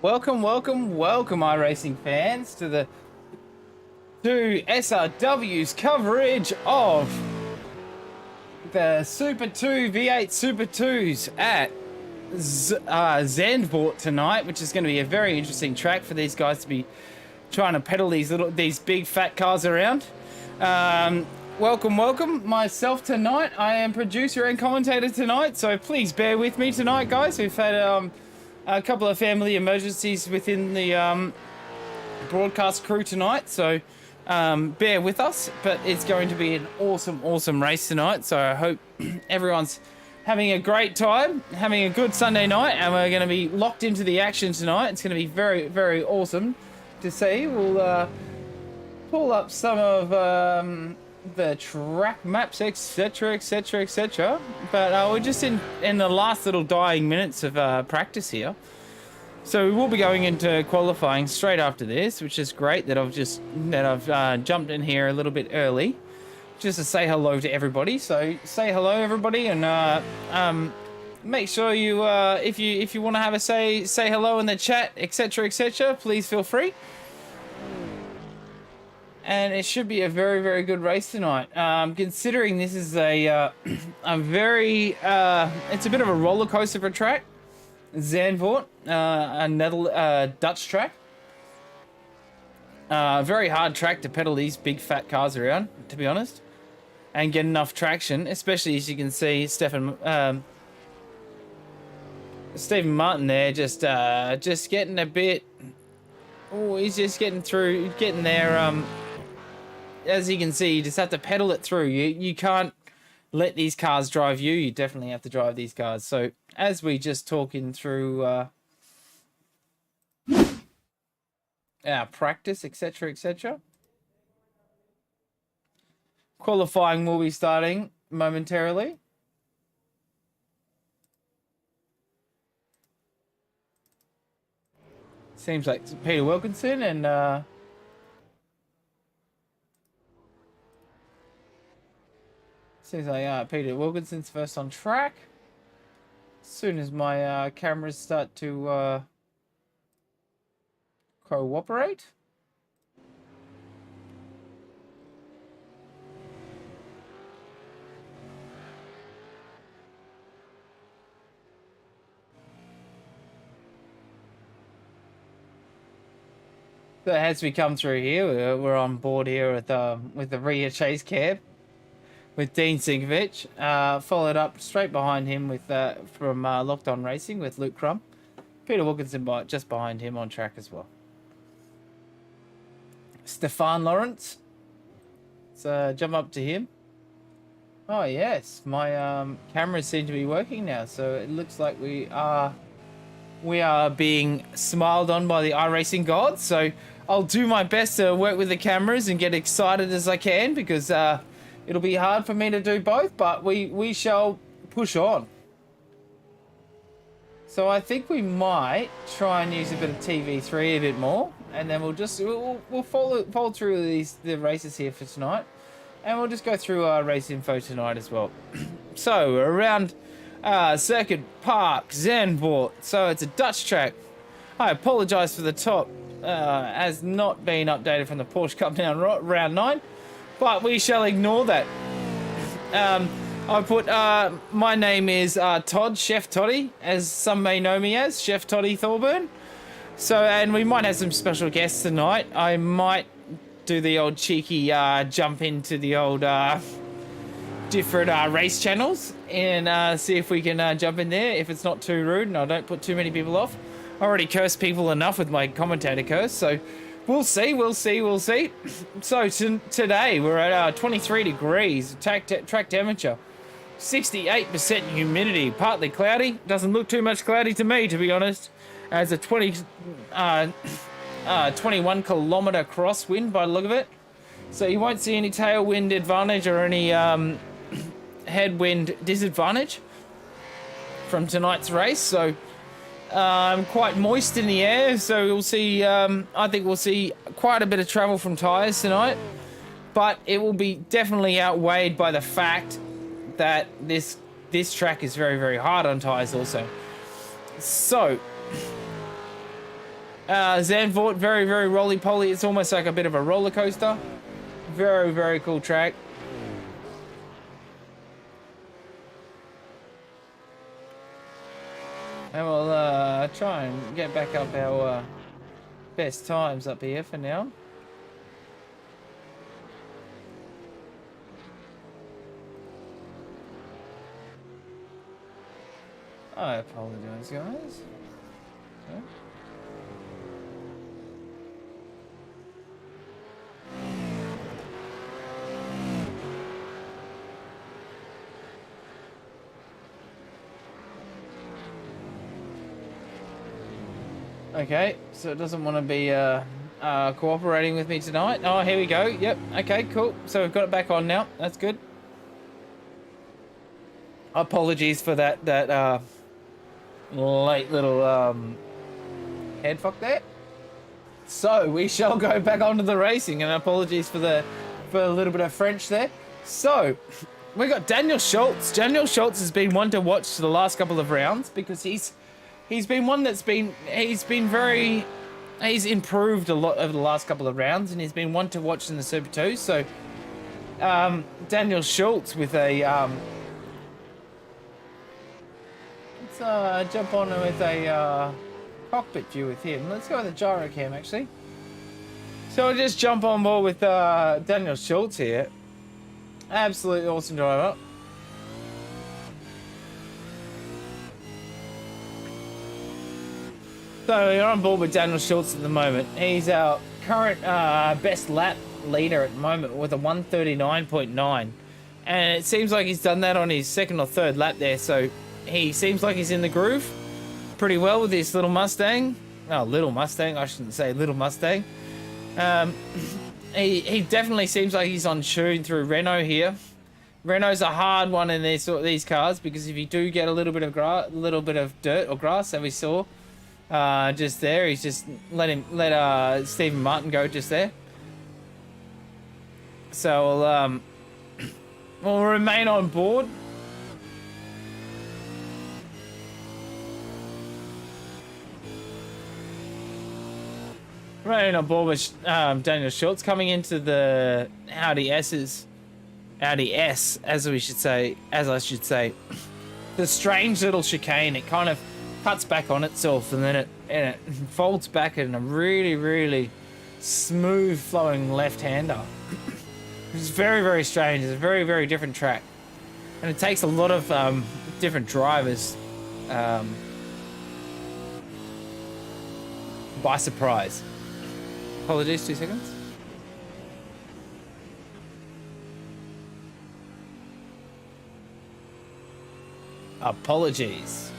Welcome, iRacing fans, to SRW's coverage of the Super 2 V8 Super 2s at Zandvoort tonight, which is going to be a very interesting track for these guys to be trying to pedal these big fat cars around. Welcome myself tonight. I am producer and commentator tonight, so please bear with me tonight, guys. We've had a couple of family emergencies within the broadcast crew tonight, so bear with us. But it's going to be an awesome race tonight, so I hope everyone's having a great time, having a good Sunday night, and we're going to be locked into the action tonight. It's going to be very awesome to see. We'll pull up some of the track maps, etc. But we're just in the last little dying minutes of practice here, so we will be going into qualifying straight after this, which is great that I've jumped in here a little bit early just to say hello to everybody. So say hello, everybody, and make sure you if you want to have a say hello in the chat, etc. Please feel free. And it should be a very good race tonight. Considering this is a very it's a bit of a roller coaster of a track, Zandvoort, a Dutch track. Very hard track to pedal these big fat cars around, to be honest, and get enough traction. Especially as you can see, Stephen Martin there, just getting a bit. Oh, he's just getting there. As you can see, you just have to pedal it through. You can't let these cars drive you. You definitely have to drive these cars. So as we just talking through our practice, etc. Qualifying will be starting momentarily. Seems like Peter Wilkinson and seems like Peter Wilkinson's first on track. As soon as my cameras start to cooperate. So as we come through here, we're on board here with the rear chase cab with Dean Sinkovich, followed up straight behind him with from Locked On Racing with Luke Crum. Peter Wilkinson just behind him on track as well. Stefan Lawrence. So jump up to him. Oh yes, my cameras seem to be working now, so it looks like we are being smiled on by the iRacing gods. So I'll do my best to work with the cameras and get excited as I can, because it'll be hard for me to do both, but we shall push on. So I think we might try and use a bit of TV3 a bit more, and then we'll follow through the races here for tonight, and we'll just go through our race info tonight as well. So around Circuit Park, Zandvoort. So it's a Dutch track. I apologise for the top, has not been updated from the Porsche Cup down round 9. But we shall ignore that. I put, my name is Todd, Chef Toddy, as some may know me as, Chef Toddy Thorburn. So, and we might have some special guests tonight. I might do the old cheeky jump into the old different race channels and see if we can jump in there, if it's not too rude and I don't put too many people off. I already curse people enough with my commentator curse, so we'll see. So today we're at 23 degrees, track temperature, 68% humidity, partly cloudy. Doesn't look too much cloudy to me, to be honest. As a 21 kilometer crosswind by the look of it. So you won't see any tailwind advantage or any headwind disadvantage from tonight's race. So quite moist in the air, so we'll see. I think we'll see quite a bit of travel from tyres tonight, but it will be definitely outweighed by the fact that this track is very hard on tyres also. So Zandvoort, very, very roly-poly. It's almost like a bit of a roller coaster. Very, very cool track. And we'll try and get back up our best times up here for now. I apologize, guys. Okay. Okay, so it doesn't want to be cooperating with me tonight. Oh, here we go. Yep. Okay, cool. So we've got it back on now. That's good. Apologies for that late little head fuck there. So we shall go back onto the racing, and apologies for a little bit of French there. So we got Daniel Schultz. Daniel Schultz has been one to watch the last couple of rounds because he's been one that's been he's improved a lot over the last couple of rounds, and he's been one to watch in the Super 2. So Daniel Schultz with a let's jump on with a cockpit view with him. Let's go with the gyro cam actually. So I'll just jump on board with Daniel Schultz here. Absolutely awesome driver. So you're on board with Daniel Schultz at the moment. He's our current best lap leader at the moment with a 139.9. And it seems like he's done that on his second or third lap there. So he seems like he's in the groove pretty well with his little Mustang. Oh, little Mustang. I shouldn't say little Mustang. He definitely seems like he's on tune through Renault here. Renault's a hard one in these cars because if you do get a little bit of dirt or grass, as we saw just there, he's just let Stephen Martin go just there. So we'll remain on board. Remain on board with Daniel Schultz coming into the Audi S, as I should say. The strange little chicane. It kind of cuts back on itself, and then it folds back in a really, really smooth flowing left-hander. It's very, very strange. It's a very, very different track, and it takes a lot of different drivers by surprise. Apologies, 2 seconds. Apologies.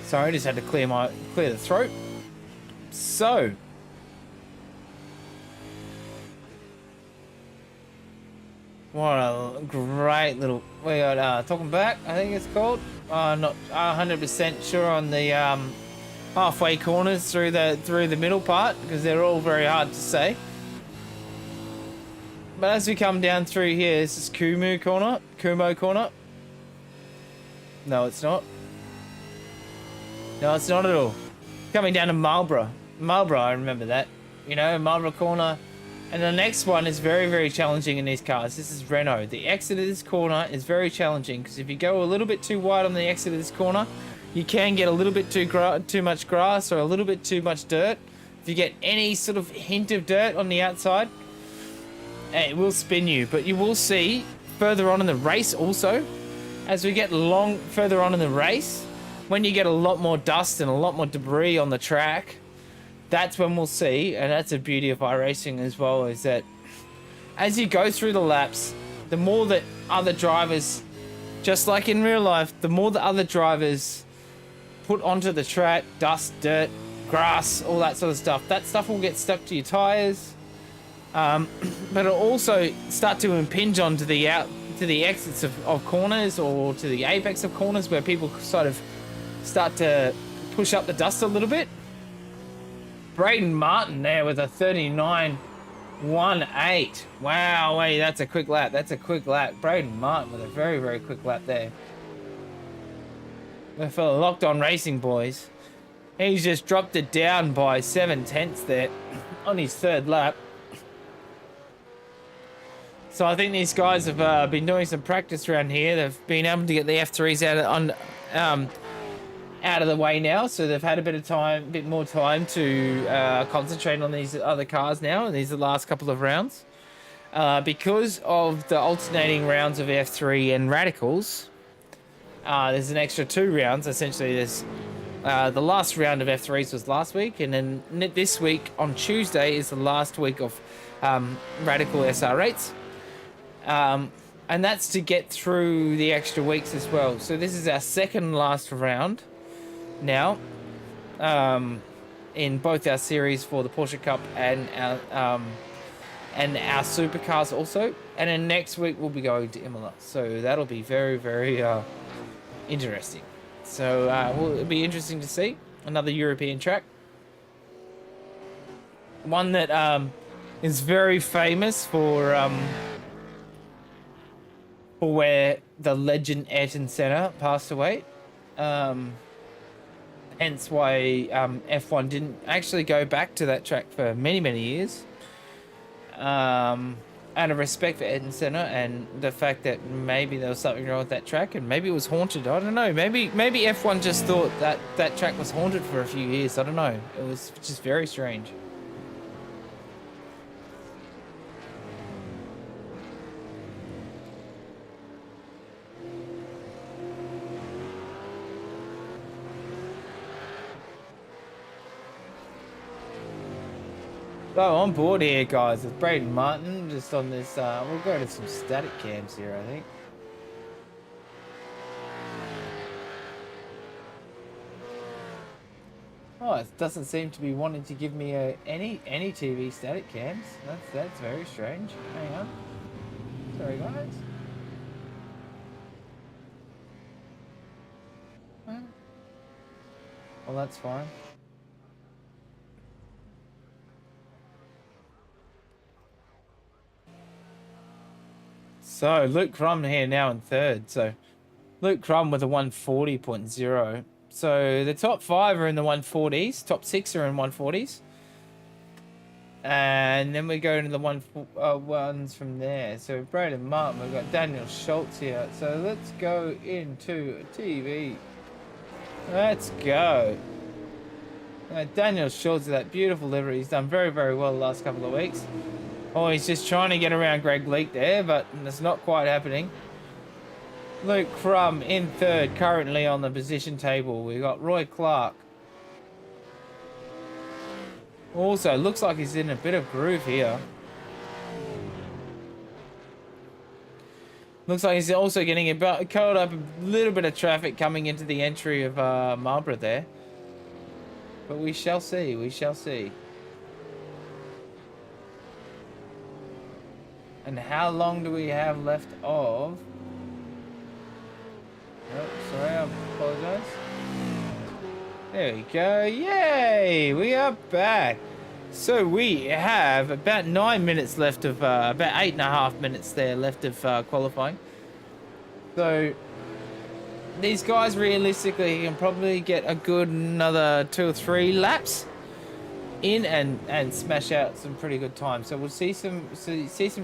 Sorry, just had to clear the throat. So what a great little, we got talking back, I think it's called. Not 100% sure on the halfway corners through the middle part because they're all very hard to say. But as we come down through here, this is Kumo corner. No, it's not. No, it's not at all. Coming down to Marlborough, I remember that. You know, Marlborough corner. And the next one is very, very challenging in these cars. This is Renault. The exit of this corner is very challenging because if you go a little bit too wide on the exit of this corner, you can get a little bit too much grass or a little bit too much dirt. If you get any sort of hint of dirt on the outside, it will spin you. But you will see further on in the race also, as we get further on in the race, when you get a lot more dust and a lot more debris on the track, that's when we'll see, and that's the beauty of iRacing as well, is that as you go through the laps, the more that other drivers, just like in real life, the more that other drivers put onto the track, dust, dirt, grass, all that sort of stuff, that stuff will get stuck to your tires, but it'll also start to impinge onto the exits of corners or to the apex of corners where people sort of start to push up the dust a little bit. Braden Martin there with a 39.18. Wow, hey, that's a quick lap. Braden Martin with a very, very quick lap there. For the Locked On Racing boys. He's just dropped it down by 7/10 there on his third lap. So I think these guys have been doing some practice around here. They've been able to get the F3s out of the way now, so they've had a bit more time to concentrate on these other cars now, and these are the last couple of rounds. Because of the alternating rounds of F3 and radicals, there's an extra 2 rounds. Essentially, there's the last round of F3s was last week, and then this week on Tuesday is the last week of radical SR8s. And that's to get through the extra weeks as well. So this is our second last round now in both our series for the Porsche Cup and our Supercars also. And then next week we'll be going to Imola. So that'll be very, very interesting. So it'll be interesting to see another European track. One that is very famous for where the legend Ayrton Senna passed away. Hence why F1 didn't actually go back to that track for many, many years. Out of respect for Ayrton Senna and the fact that maybe there was something wrong with that track and maybe it was haunted. I don't know. Maybe F1 just thought that that track was haunted for a few years. I don't know. It was just very strange. So on board here, guys, with Braden Martin, just on this, we'll go to some static cams here, I think. Oh, it doesn't seem to be wanting to give me any TV static cams. That's very strange. Hang on. Sorry, guys. Well, that's fine. So, Luke Crum here now in third. So, Luke Crum with a 140.0. So, the top 5 are in the 140s. Top 6 are in 140s. And then we go into the ones from there. So, Braden Martin, we've got Daniel Schultz here. So, let's go into TV. Let's go. Daniel Schultz with that beautiful livery. He's done very, very well the last couple of weeks. Oh, he's just trying to get around Greg Leake there, but it's not quite happening. Luke Crum in third, currently on the position table. We've got Roy Clark. Also, looks like he's in a bit of groove here. Looks like he's also getting caught up a little bit of traffic coming into the entry of Marlborough there. But we shall see, we shall see. And how long do we have left of... Oh, sorry, I apologize. There we go. Yay! We are back. So we have about 9 minutes left of... about 8.5 minutes there left of qualifying. So these guys realistically can probably get a good another 2 or 3 laps in and smash out some pretty good time. So we'll see some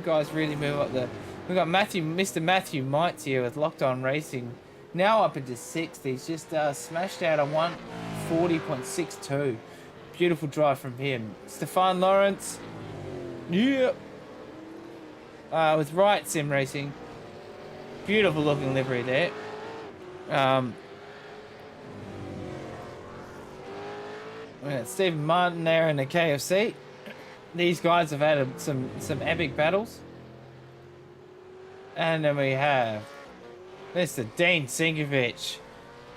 guys really move up there. We've got Mr. Matthew Mites here with Locked On Racing, now up into 6th. He's just smashed out a 140.62. Beautiful drive from him. Stefan Lawrence, yeah, with Right Sim Racing. Beautiful looking livery there. We got Stephen Martin there in the KFC. These guys have had some epic battles. And then we have Mr. Dean Sinkovich,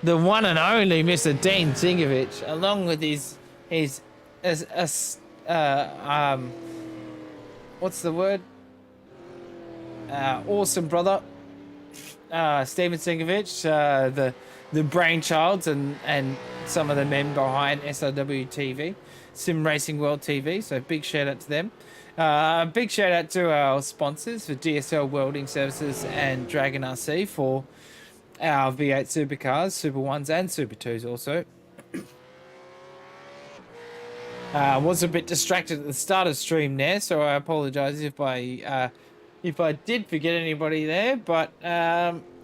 the one and only Mr. Dean Sinkovich, along with his what's the word? Awesome brother, Stephen Sinkovich, the brainchilds and some of the men behind SRW TV, Sim Racing World TV. So big shout out to them. Big shout out to our sponsors for DSL Welding Services and Dragonrc for our V8 Supercars, Super 1s and Super 2s also. Was a bit distracted at the start of stream there, so I apologize if I did forget anybody there. But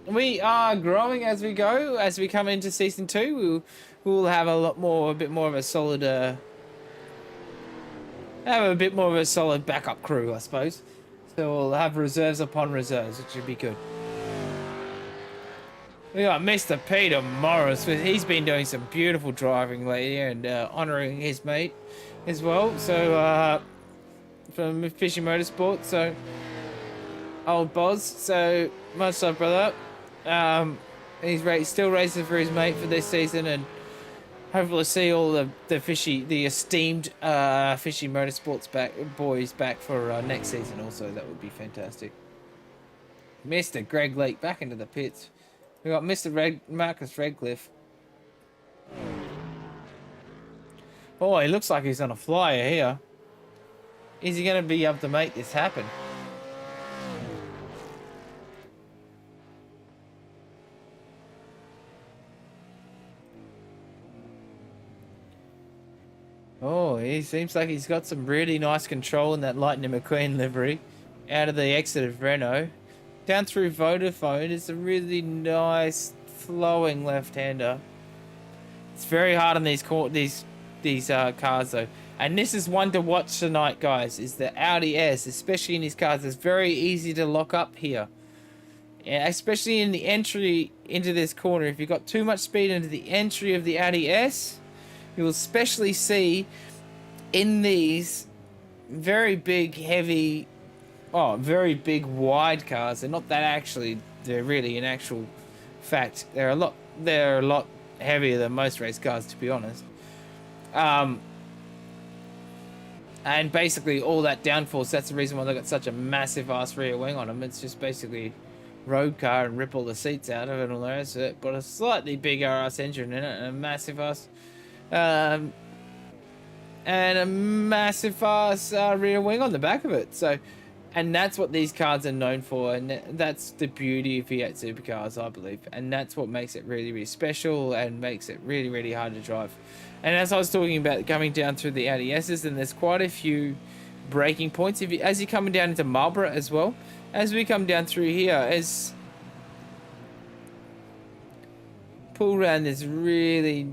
we are growing as we go. As we come into season 2, we'll have a bit more of a solid backup crew, I suppose. So we'll have reserves upon reserves, which should be good. We got Mr. Peter Morris. He's been doing some beautiful driving lately and honouring his mate as well. So from Fishing Motorsport. So old Boz. So much love, brother. He's still racing for his mate for this season, and hopefully see all the esteemed Fishing Motorsports boys back for next season. Also, that would be fantastic. Mr. Greg Leake back into the pits. We got Mr. Marcus Redcliffe. Oh, he looks like he's on a flyer here. Is he going to be able to make this happen? Oh, he seems like he's got some really nice control in that Lightning McQueen livery. Out of the exit of Renault. Down through Vodafone, it's a really nice flowing left-hander. It's very hard on these cars though, and this is one to watch tonight, guys. Is the Audi S, especially in these cars. It's very easy to lock up here, yeah, especially in the entry into this corner. If you've got too much speed into the entry of the Audi S, you will especially see in these very big, heavy. Oh, very big, wide cars. They're not that actually. They're really, in actual fact, they're a lot heavier than most race cars, to be honest. And basically, all that downforce. That's the reason why they got such a massive ass rear wing on them. It's just basically road car and rip all the seats out of it and all the rest of it. But a slightly bigger ass engine in it, and a massive ass, rear wing on the back of it. So. And that's what these cars are known for, and that's the beauty of V8 Supercars, I believe. And that's what makes it really, really special and makes it really, really hard to drive. And as I was talking about coming down through the Audi S's, and there's quite a few braking points as you're coming down into Marlborough as well. As we come down through here, pull around this really,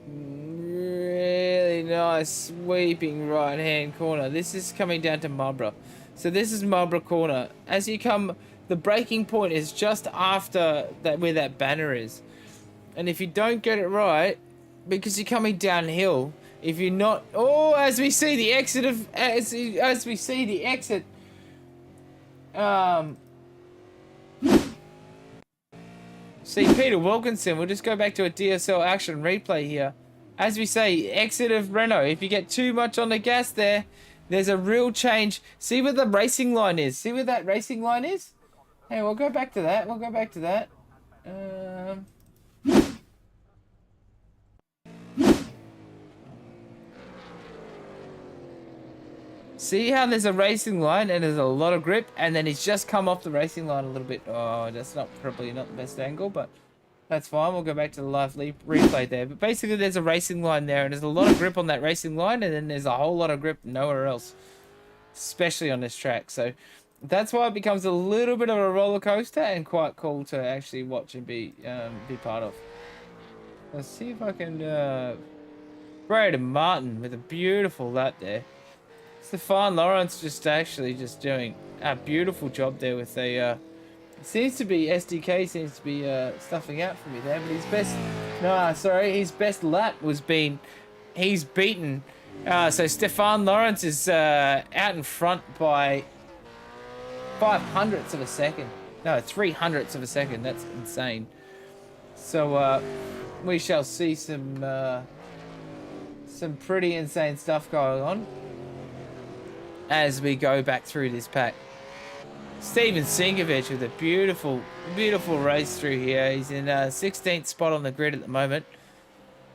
really nice sweeping right-hand corner. This is coming down to Marlborough. So this is Marlborough Corner. As you come, the braking point is just after that, where that banner is. And if you don't get it right, because you're coming downhill, if you're not, as we see the exit of, see Peter Wilkinson. We'll just go back to a DSL action replay here. As we say, exit of Renault. If you get too much on the gas there, there's a real change. See where the racing line is. See where that racing line is? Hey, we'll go back to that. See how there's a racing line and there's a lot of grip, and then he's just come off the racing line a little bit. Oh, that's probably not the best angle, but that's fine. We'll go back to the live replay there. But basically, there's a racing line there, and there's a lot of grip on that racing line, and then there's a whole lot of grip nowhere else, especially on this track. So that's why it becomes a little bit of a roller coaster and quite cool to actually watch and be part of. Let's see if I can. Braden Martin with a beautiful lap there. Stefan Lawrence just doing a beautiful job there with a. Seems to be SDK seems to be stuffing out for me there, but his best lap was he's beaten. So Stefan Lawrence is out in front by 0.05 of a second. No, 0.03 of a second. That's insane. So we shall see some pretty insane stuff going on as we go back through this pack. Steven Sinkovich with a beautiful, beautiful race through here. He's in 16th spot on the grid at the moment,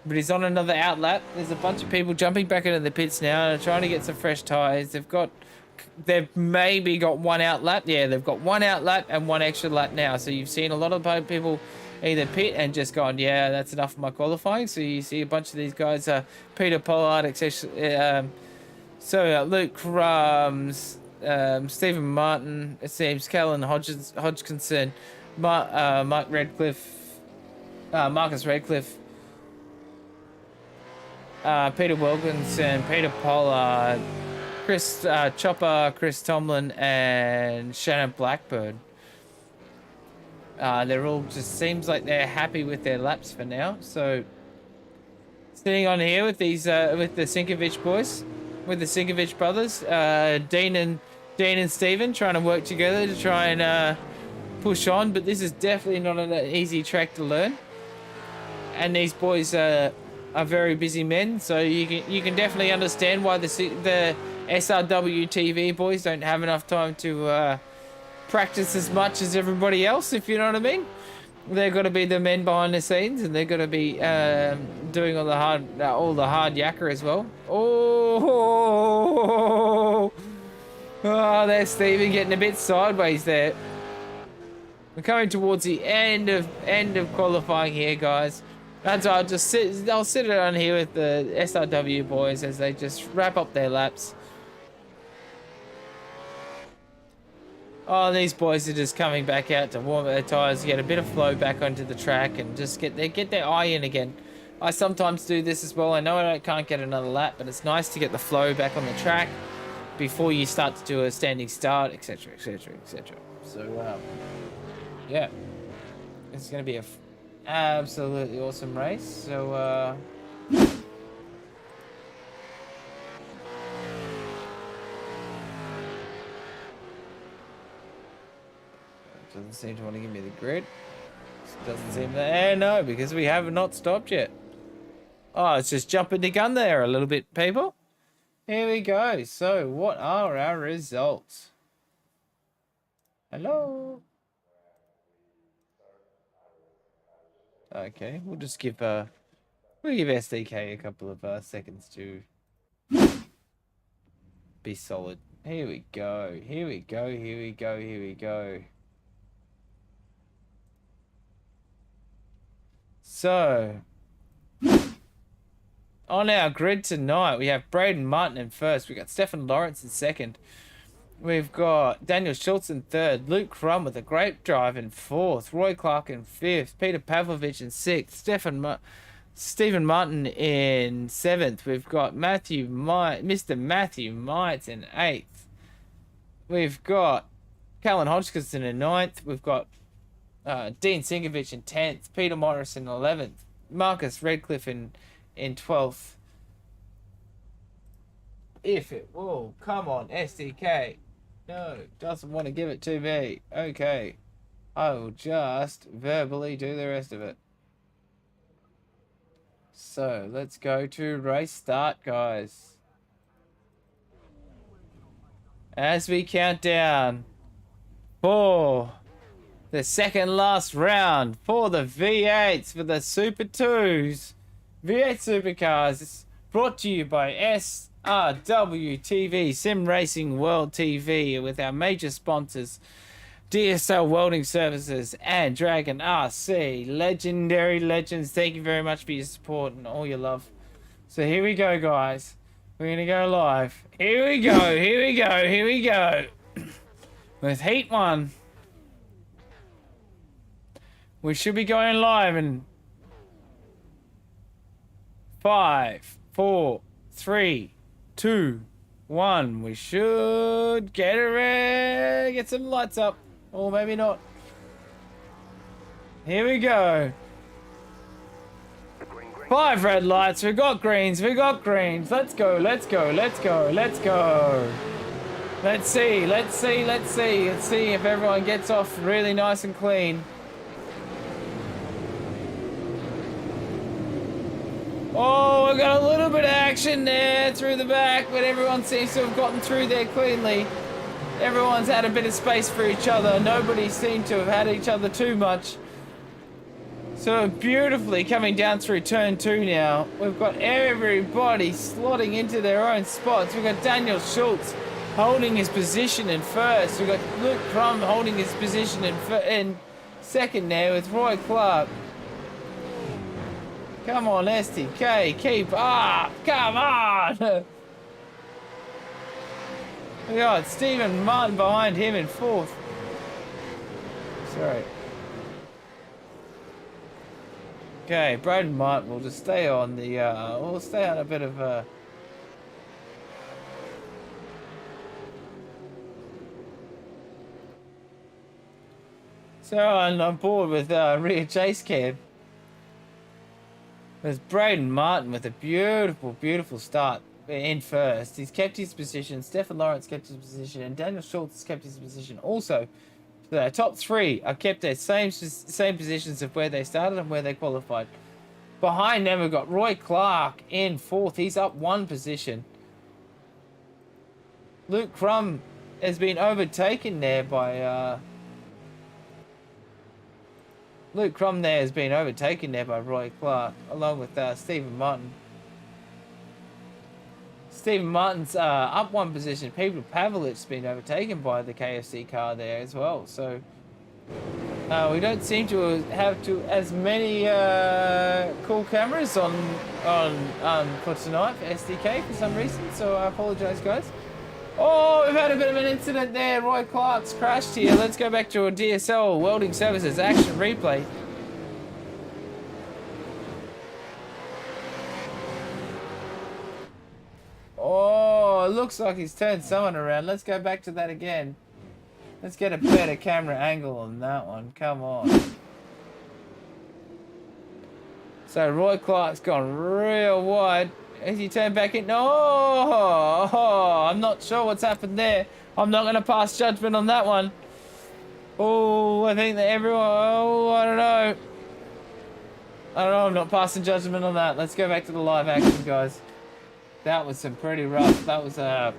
but he's on another outlap. There's a bunch of people jumping back into the pits now and trying to get some fresh tyres. They've got a they've maybe got one out lap. Yeah, they've got one out lap and one extra lap now. So you've seen a lot of people either pit and just gone, yeah, that's enough for my qualifying. So you see a bunch of these guys, Peter Pollard, etc. Luke Crumbs, Stephen Martin, it seems, Callan Hodgkinson, Mark Redcliffe, Marcus Redcliffe, Peter Wilkinson, Peter Pollard, Chris Chopper, Chris Tomlin, and Shannon Blackburn. They're all just seems like they're happy with their laps for now. So sitting on here with these with the Sinkovich boys, with the Sinkovich brothers, Dean and Stephen trying to work together to try and push on. But this is definitely not an easy track to learn. And these boys are very busy men, so you can definitely understand why the SRW TV boys don't have enough time to practice as much as everybody else, if you know what I mean. They've got to be the men behind the scenes, and they've got to be doing all the hard yakka as well. Oh, there's Stephen getting a bit sideways there. We're coming towards the end of qualifying here, guys. That's why I'll sit down here with the SRW boys as they just wrap up their laps. Oh, these boys are just coming back out to warm up their tyres, get a bit of flow back onto the track, and just get their eye in again. I sometimes do this as well. I know I can't get another lap, but it's nice to get the flow back on the track before you start to do a standing start, etc., etc., etc. So, yeah, it's going to be a absolutely awesome race. So, doesn't seem to want to give me the grid. Doesn't seem that. No, because we have not stopped yet. Oh, it's just jumping the gun there a little bit, people. Here we go. So, what are our results? Hello. Okay, we'll just give SDK a couple of seconds to be solid. Here we go. Here we go. Here we go. Here we go. So, on our grid tonight, we have Braden Martin in first. We've got Stefan Lawrence in second. We've got Daniel Schultz in third. Luke Crum with a great drive in fourth. Roy Clark in fifth. Peter Pavlovich in sixth. Stephen Martin in seventh. We've got Mr. Matthew Mites in eighth. We've got Callan Hodgkinson in ninth. We've got Dean Sinkovich in 10th, Peter Morris in 11th, Marcus Redcliffe in 12th. If it will, come on, SDK. No, doesn't want to give it to me. Okay, I will just verbally do the rest of it. So, let's go to race start, guys. As we count down for the second last round for the V8s, for the Super 2s. V8 Supercars is brought to you by SRW TV, Sim Racing World TV, with our major sponsors, DSL Welding Services and Dragonrc. Legendary legends, thank you very much for your support and all your love. So here we go, guys. We're going to go live. Here we go, here we go, here we go. With Heat 1. We should be going live in 5, 4, 3, 2, 1. We should get some lights up. Or maybe not. Here we go. 5 red lights. We got greens. We got greens. Let's go. Let's go. Let's go. Let's go. Let's see. Let's see. Let's see. Let's see if everyone gets off really nice and clean. Oh, we got a little bit of action there through the back, but everyone seems to have gotten through there cleanly. Everyone's had a bit of space for each other. Nobody seemed to have had each other too much. So beautifully coming down through turn 2 now. We've got everybody slotting into their own spots. We've got Daniel Schultz holding his position in first. We've got Luke Crum holding his position in second there with Roy Clark. Come on, STK, keep up. Come on. We got Stephen Martin behind him in fourth. Sorry. Okay, Braden Martin will just stay on the, we'll stay on a bit of a... So I'm board with rear chase cam. There's Braden Martin with a beautiful, beautiful start in first. He's kept his position. Stefan Lawrence kept his position, and Daniel Schultz has kept his position. Also, the top three are kept their same positions of where they started and where they qualified. Behind them, we've got Roy Clark in fourth. He's up one position. Luke Crum has been overtaken there by... Luke Crum there has been overtaken there by Roy Clark, along with Stephen Martin. Stephen Martin's up one position. Peter Pavlic's been overtaken by the KFC car there as well. So we don't seem to have as many cool cameras on for tonight for SDK for some reason. So I apologise, guys. Oh, we've had a bit of an incident there. Roy Clark's crashed here. Let's go back to a DSL Welding Services action replay. Oh, it looks like he's turned someone around. Let's go back to that again. Let's get a better camera angle on that one. Come on. So Roy Clark's gone real wide. As he turned back in, I'm not sure what's happened there. I'm not going to pass judgment on that one. Oh, I think that everyone, I don't know. I'm not passing judgment on that. Let's go back to the live action, guys. That was some pretty rough. That was, I'm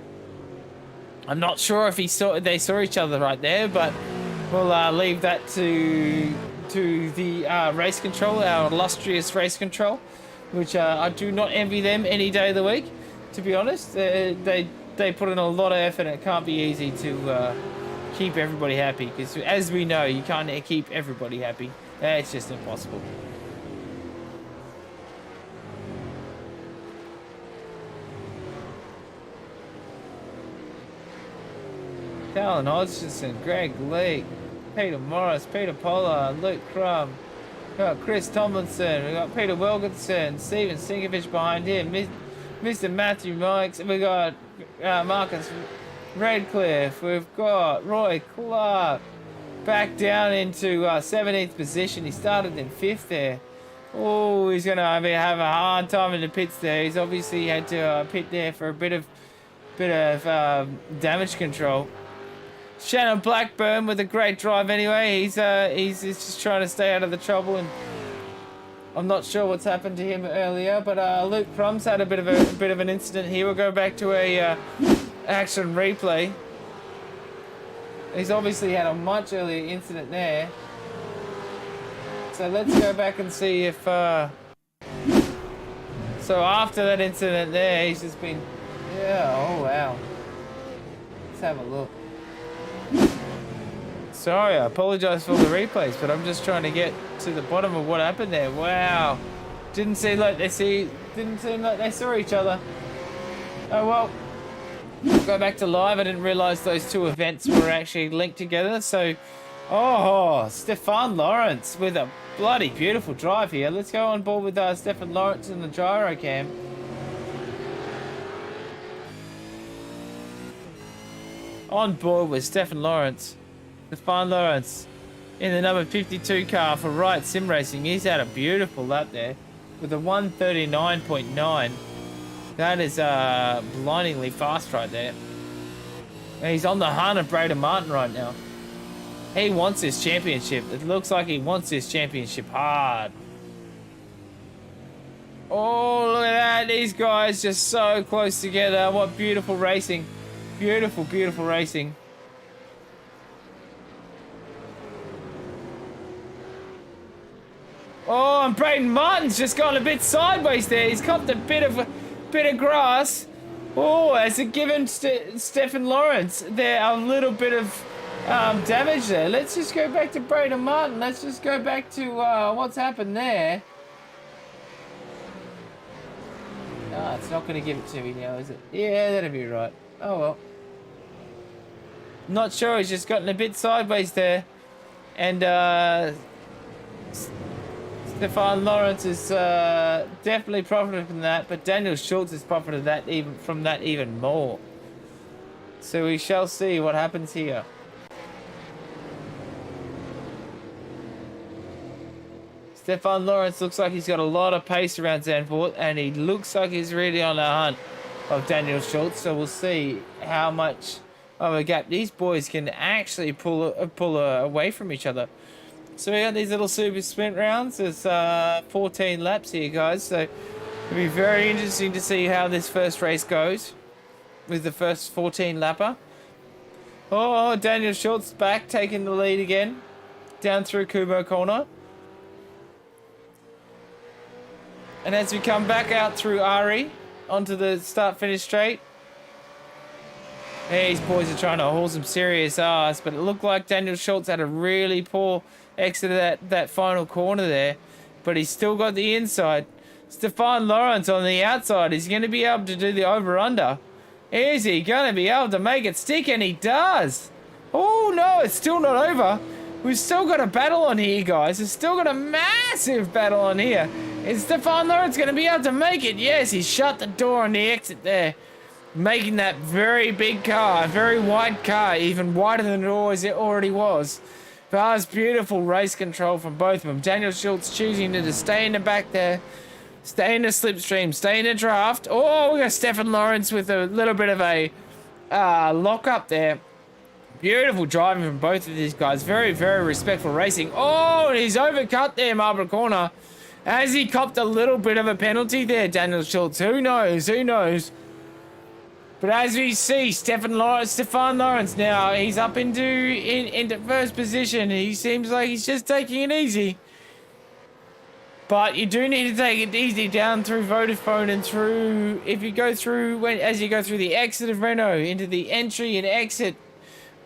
not sure if they saw each other right there, but we'll leave that to the race control, our illustrious race control. Which I do not envy them any day of the week, to be honest. They put in a lot of effort, and it can't be easy to keep everybody happy. Because as we know, you can't keep everybody happy. It's just impossible. Callan Hodgson, Greg Lee, Peter Morris, Peter Pollard, Luke Crum. We got Chris Tomlinson, we got Peter Wilkinson, Steven Sinkovich behind him, Mr. Matthew Mikes, we got Marcus Redcliffe, we've got Roy Clark back down into 17th position. He started in 5th there. Oh, he's going to have a hard time in the pits there. He's obviously had to pit there for a bit of damage control. Shannon Blackburn with a great drive anyway. He's just trying to stay out of the trouble, and I'm not sure what's happened to him earlier. But Luke Crum's had a bit of an incident here. We'll go back to a action replay. He's obviously had a much earlier incident there. So let's go back and see if. So after that incident there, he's just been. Yeah. Oh wow. Let's have a look. Sorry, I apologise for the replays, but I'm just trying to get to the bottom of what happened there. Wow, didn't seem like they saw each other. Oh well, we'll go back to live. I didn't realise those two events were actually linked together. So, oh, Stefan Lawrence with a bloody beautiful drive here. Let's go on board with Stefan Lawrence in the gyro cam. On board with Stefan Lawrence in the number 52 car for Riot Sim Racing. He's had a beautiful lap there with a 139.9. That is blindingly fast right there. And he's on the hunt of Braden Martin right now. He wants this championship. It looks like he wants this championship hard. Oh, look at that. These guys just so close together. What beautiful racing. Beautiful, beautiful racing. Oh, and Braden Martin's just gone a bit sideways there. He's copped a bit of grass. Oh, has it given Stefan Lawrence there a little bit of damage there? Let's just go back to Braden Martin. Let's just go back to what's happened there. No, it's not going to give it to me now, is it? Yeah, that'll be right. Oh, well. Not sure. He's just gotten a bit sideways there. And Stefan Lawrence is definitely profited from that. But Daniel Schultz has profited from that even more. So we shall see what happens here. Stefan Lawrence looks like he's got a lot of pace around Zandvoort, and he looks like he's really on the hunt of Daniel Schultz. So we'll see how much of a gap these boys can actually pull away from each other. So we got these little super sprint rounds. There's 14 laps here, guys. So it'll be very interesting to see how this first race goes with the first 14 lapper. Oh, Daniel Schultz back, taking the lead again down through Kumo Corner. And as we come back out through Ari onto the start-finish straight, these boys are trying to haul some serious ass, but it looked like Daniel Schultz had a really poor exit of that final corner there, but he's still got the inside. Stefan Lawrence on the outside. Is he going to be able to do the over-under? Is he going to be able to make it stick? And he does. Oh, no, it's still not over. We've still got a battle on here, guys. We've still got a massive battle on here. Is Stefan Lawrence going to be able to make it? Yes, he's shut the door on the exit there, making that very big car, a very wide car, even wider than it already was. But that was beautiful race control from both of them. Daniel Schultz choosing to stay in the back there, stay in the slipstream, stay in the draft. Oh, we got Stefan Lawrence with a little bit of a lock up there. Beautiful driving from both of these guys. Very, very respectful racing. Oh, and he's overcut there, Marlborough Corner. Has he copped a little bit of a penalty there, Daniel Schultz? Who knows? Who knows? But as we see, Stefan Lawrence now, he's up into first position. He seems like he's just taking it easy. But you do need to take it easy down through Vodafone and through, if you go through, as you go through the exit of Renault, into the entry and exit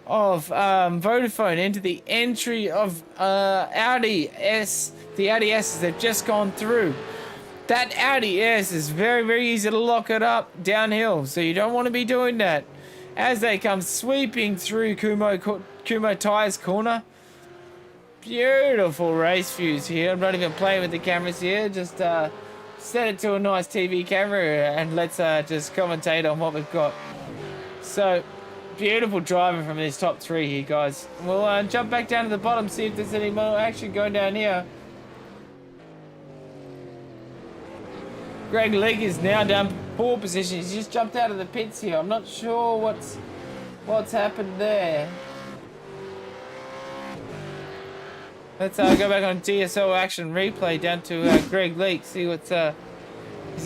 of Vodafone, into the entry of Audi S. The Audi S's have just gone through. That Audi S is very, very easy to lock it up downhill, so you don't want to be doing that. As they come sweeping through Kumo Tyres Corner. Beautiful race views here. I'm not even playing with the cameras here. Just set it to a nice TV camera and let's just commentate on what we've got. So, beautiful driving from these top three here, guys. We'll jump back down to the bottom, see if there's any more action going down here. Greg Leake is now down pole position. He's just jumped out of the pits here. I'm not sure what's happened there. Let's go back on DSL action replay down to Greg Leake. See what's has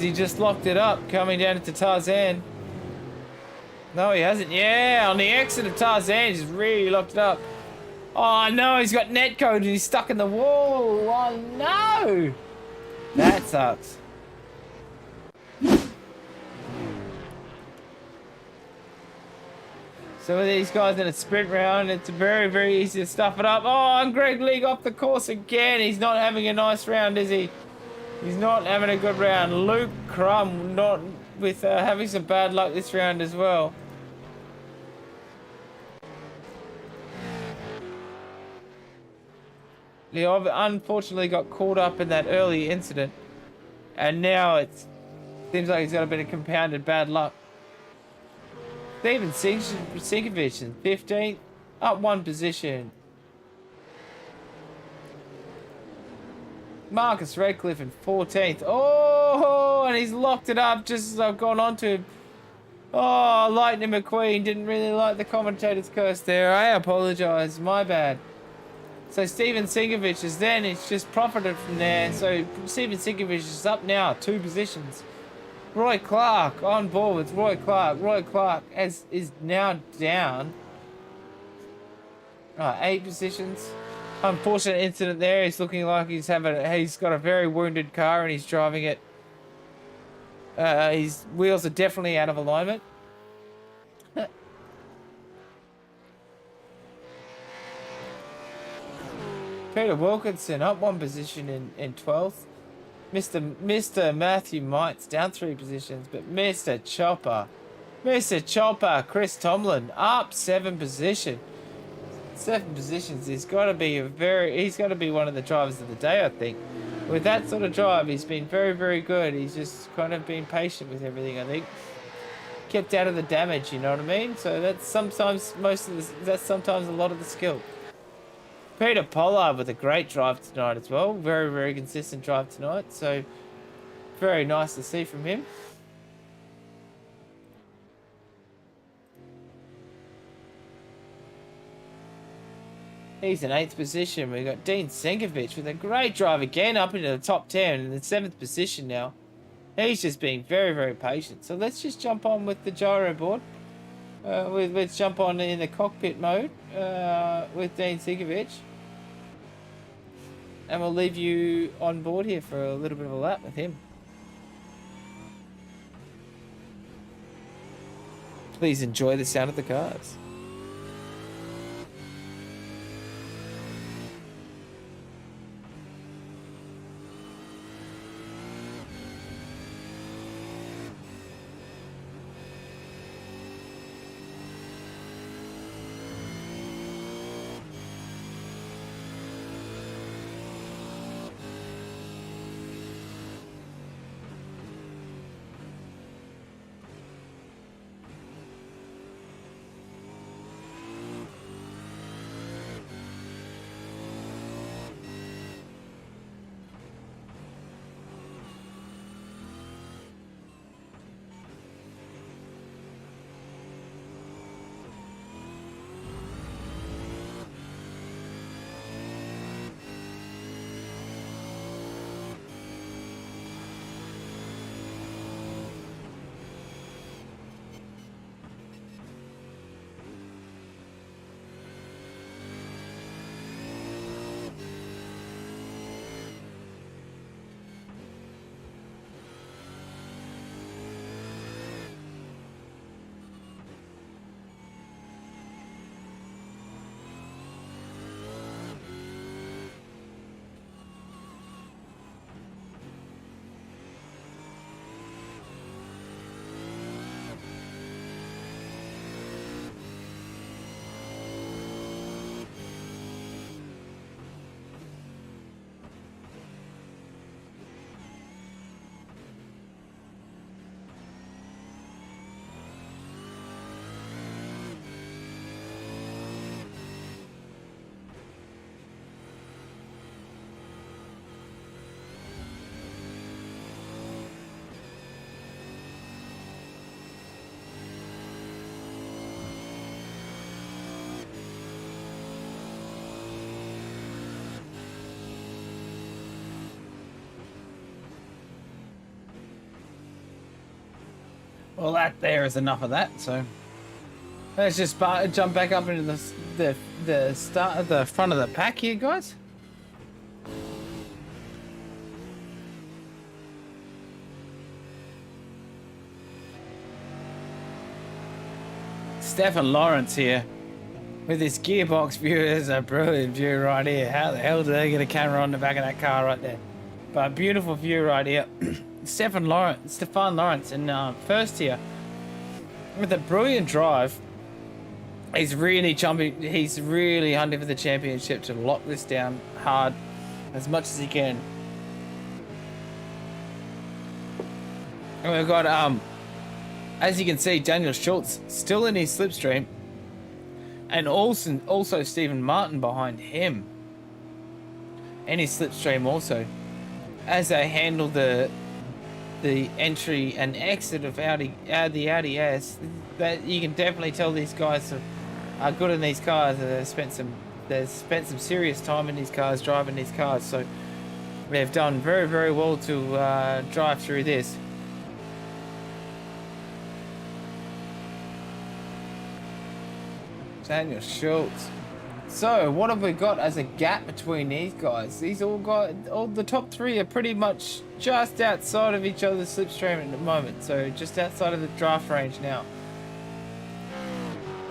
he just locked it up coming down into Tarzan? No, he hasn't. Yeah, on the exit of Tarzan, he's really locked it up. Oh no, he's got netcode and he's stuck in the wall. Oh no, that sucks. So with these guys in a sprint round, it's very, very easy to stuff it up. Oh, and Greg League off the course again. He's not having a nice round, is he? He's not having a good round. Luke Crum not with having some bad luck this round as well. He unfortunately got caught up in that early incident, and now it seems like he's got a bit of compounded bad luck. Steven Sinkovich in 15th, up one position. Marcus Redcliffe in 14th. Oh, and he's locked it up just as I've gone on to him. Oh, Lightning McQueen didn't really like the commentator's curse there. I apologise, my bad. So Steven Sinkovich is then, it's just profited from there. So Steven Sinkovich is up now, 2 positions. Roy Clark on board with Roy Clark. Roy Clark is now down 8 positions. Unfortunate incident there. He's looking like he's got a very wounded car and he's driving it His wheels are definitely out of alignment. Peter Wilkinson up 1 position in 12th. Mr. Matthew Mites down 3 positions, but Mr. Chopper, Chris Tomlin up 7 positions. 7 positions. He's got to be one of the drivers of the day, I think. With that sort of drive, he's been very, very good. He's just kind of been patient with everything, I think. Kept out of the damage, you know what I mean? So that's sometimes a lot of the skill. Peter Pollard with a great drive tonight as well. Very, very consistent drive tonight. So very nice to see from him. He's in 8th position. We've got Dean Senkovic with a great drive again up into the top 10 in the 7th position now. He's just being very, very patient. So let's just jump on with the gyro board. Let's jump on in the cockpit mode with Dean Senkovic. And we'll leave you on board here for a little bit of a lap with him. Please enjoy the sound of the cars. Well, that there is enough of that. So let's just jump back up into the start of the front of the pack here, guys. Stefan Lawrence here with his gearbox view. Is a brilliant view right here. How the hell do they get a camera on the back of that car right there? But a beautiful view right here. Stefan Lawrence in first here with a brilliant drive. He's really jumping. He's really hunting for the championship to lock this down hard as much as he can. And we've got as you can see, Daniel Schultz still in his slipstream, and also Stephen Martin behind him in his slipstream also, as they handle the entry and exit of the Audi S. That you can definitely tell these guys are good in these cars. They've spent some serious time in these cars, driving these cars. So they've done very, very well to drive through this. Daniel Schultz So what have we got as a gap between these guys? These all the top three are pretty much just outside of each other's slipstream at the moment. So just outside of the draft range now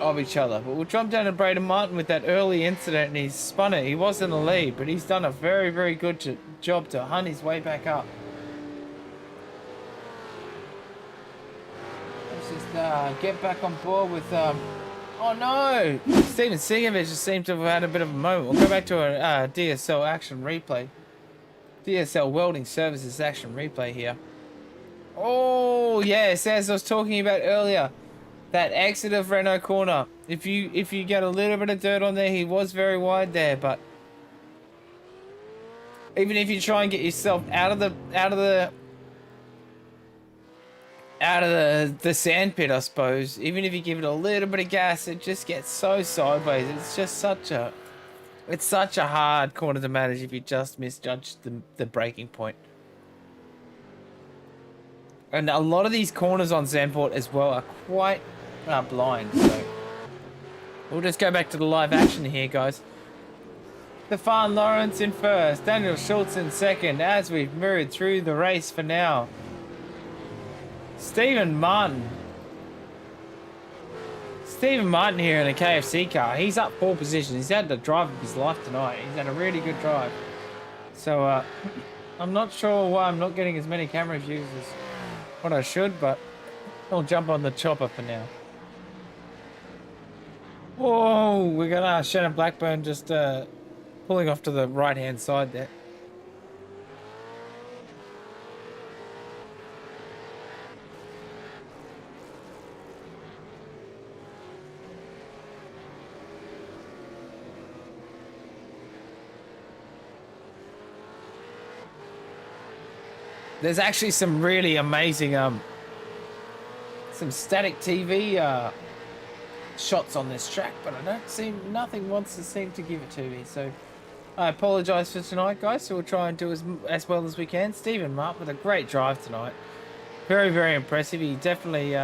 of each other. But we'll jump down to Braden Martin with that early incident, and he's spun it. He was in the lead, but he's done a very, very good job to hunt his way back up. Let's just get back on board with... Oh no! Steven Singovich just seemed to have had a bit of a moment. We'll go back to a DSL action replay. DSL Welding Services action replay here. Oh yes, as I was talking about earlier. That exit of Renault corner. If you get a little bit of dirt on there, he was very wide there, but even if you try and get yourself out of the sand pit, I suppose, even if you give it a little bit of gas, it just gets so sideways. It's just such a hard corner to manage if you just misjudge the braking point. And a lot of these corners on Zandvoort as well are quite blind, so we'll just go back to the live action here, guys. Stefan Lawrence in first, Daniel Schultz in second, as we've moved through the race for now. Stephen Martin here in a KFC car. He's up 4 positions. He's had the drive of his life tonight. He's had a really good drive. So I'm not sure why I'm not getting as many camera views as what I should, but I'll jump on the chopper for now. Whoa, we got Shannon Blackburn just pulling off to the right hand side there. There's actually some really amazing some static TV shots on this track, but nothing wants to seem to give it to me. So I apologise for tonight, guys. So we'll try and do as well as we can. Stephen Martin with a great drive tonight. Very, very impressive. He definitely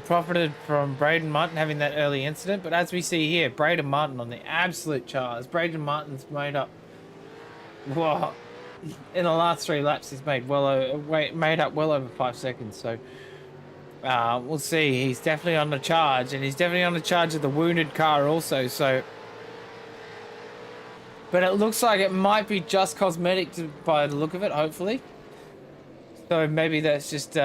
profited from Braden Martin having that early incident. But as we see here, Braden Martin on the absolute charts. Braden Martin's made up. Whoa. In the last 3 laps, he's made up well over 5 seconds. So we'll see. He's definitely on the charge, and he's definitely on the charge of the wounded car also. So, but it looks like it might be just cosmetic by the look of it. Hopefully, so maybe that's just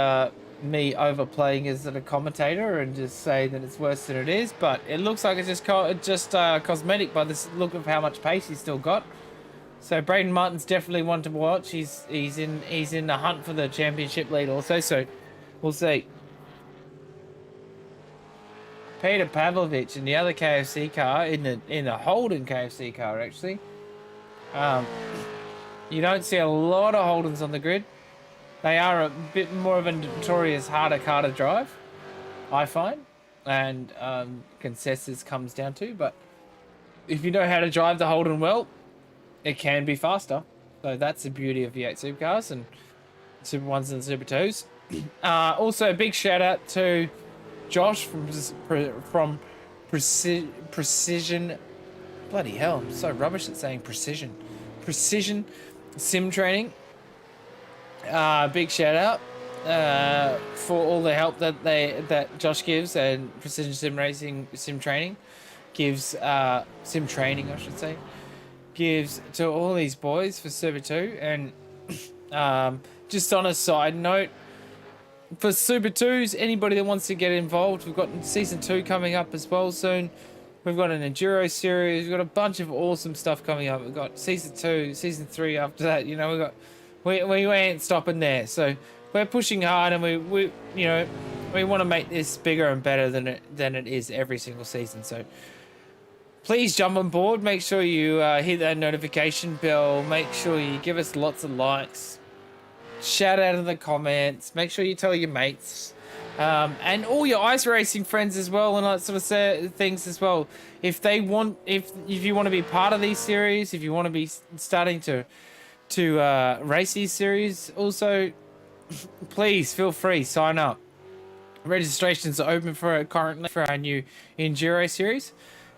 me overplaying as a commentator and just say that it's worse than it is. But it looks like it's just cosmetic by the look of how much pace he's still got. So Braden Martin's definitely one to watch. He's in the hunt for the championship lead also. So we'll see. Peter Pavlovich in the other KFC car, in the Holden KFC car actually. You don't see a lot of Holdens on the grid. They are a bit more of a notorious harder car to drive, I find, and consensus comes down to. But if you know how to drive the Holden well, it can be faster. So that's the beauty of V8 Supercars and Super 1s and Super 2s. Also, a big shout out to Josh from Precision. Bloody hell, I'm so rubbish at saying precision. Precision Sim Training. Big shout out for all the help that Josh gives, and Precision Sim Racing Sim Training gives Sim Training, I should say, gives to all these boys for Super 2. And just on a side note, for Super 2s, anybody that wants to get involved, we've got Season 2 coming up as well soon. We've got an Enduro series. We've got a bunch of awesome stuff coming up. We've got Season 2, Season 3 after that. You know, we ain't stopping there. So we're pushing hard, and we want to make this bigger and better than it is every single season. So please jump on board. Make sure you hit that notification bell. Make sure you give us lots of likes. Shout out in the comments. Make sure you tell your mates. And all your ice racing friends as well, and that sort of things as well. If you want to be part of these series, if you want to be starting to race these series, also please feel free, sign up. Registrations are open for it currently for our new Enduro series,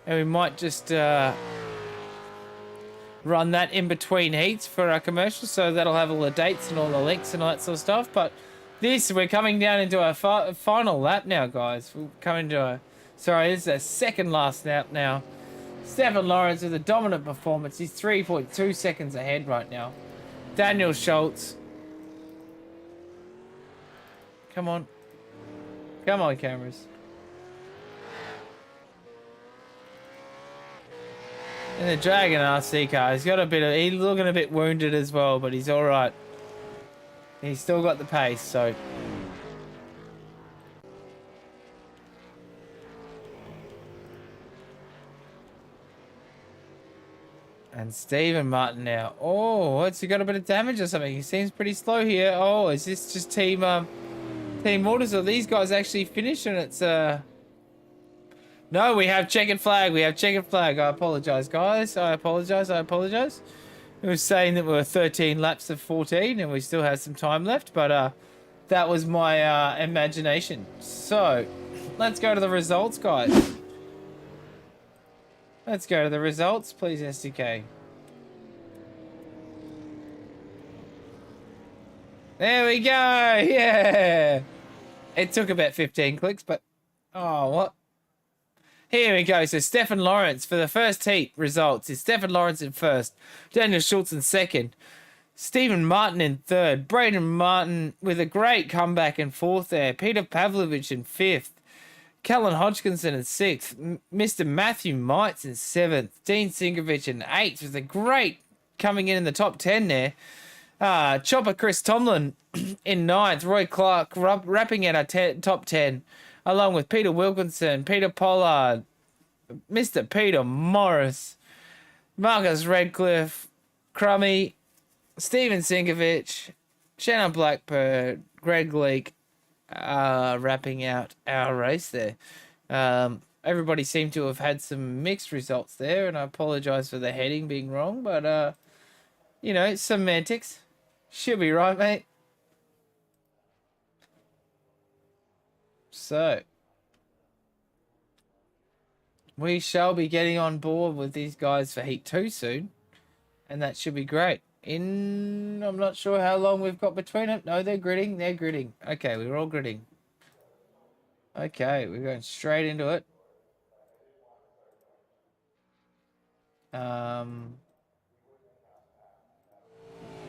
and we might just run that in between heats for our commercials, so that'll have all the dates and all the links and all that sort of stuff. But we're coming down into our final lap now, guys. We're coming to a, sorry, this is our second last lap now. Stefan Lawrence with a dominant performance. He's 3.2 seconds ahead right now. Daniel Schultz. Come on. Come on, cameras. And the Dragon RC car, he's looking a bit wounded as well, but he's all right. He's still got the pace, so. And Stephen Martin now. Oh, what's he got a bit of damage or something? He seems pretty slow here. Oh, is this just team orders, or these guys actually finished and it's No, we have checkered flag. We have checkered flag. I apologize, guys. I apologize. It was saying that we were 13 laps of 14 and we still have some time left, but that was my imagination. So, let's go to the results, guys. Let's go to the results, please, SDK. There we go. Yeah. It took about 15 clicks, but oh, what? Here we go. So Stefan Lawrence for the first heat results is Stefan Lawrence in first, Daniel Schultz in second, Stephen Martin in third, Braden Martin with a great comeback in fourth there, Peter Pavlovich in fifth, Callan Hodgkinson in sixth, Mr. Matthew Mites in seventh, Dean Sinkovich in eighth with a great coming in the top 10 there. Chopper Chris Tomlin in ninth, Roy Clark wrapping at our top 10, along with Peter Wilkinson, Peter Pollard, Mr. Peter Morris, Marcus Redcliffe, Crummy, Stephen Sinkovich, Shannon Blackbird, Greg Leake, wrapping out our race there. Everybody seemed to have had some mixed results there, and I apologize for the heading being wrong, but you know, semantics. Should be right, mate. So, we shall be getting on board with these guys for Heat 2 soon, and that should be great. I'm not sure how long we've got between them. No, they're gridding. Okay, we're all gridding. Okay, we're going straight into it.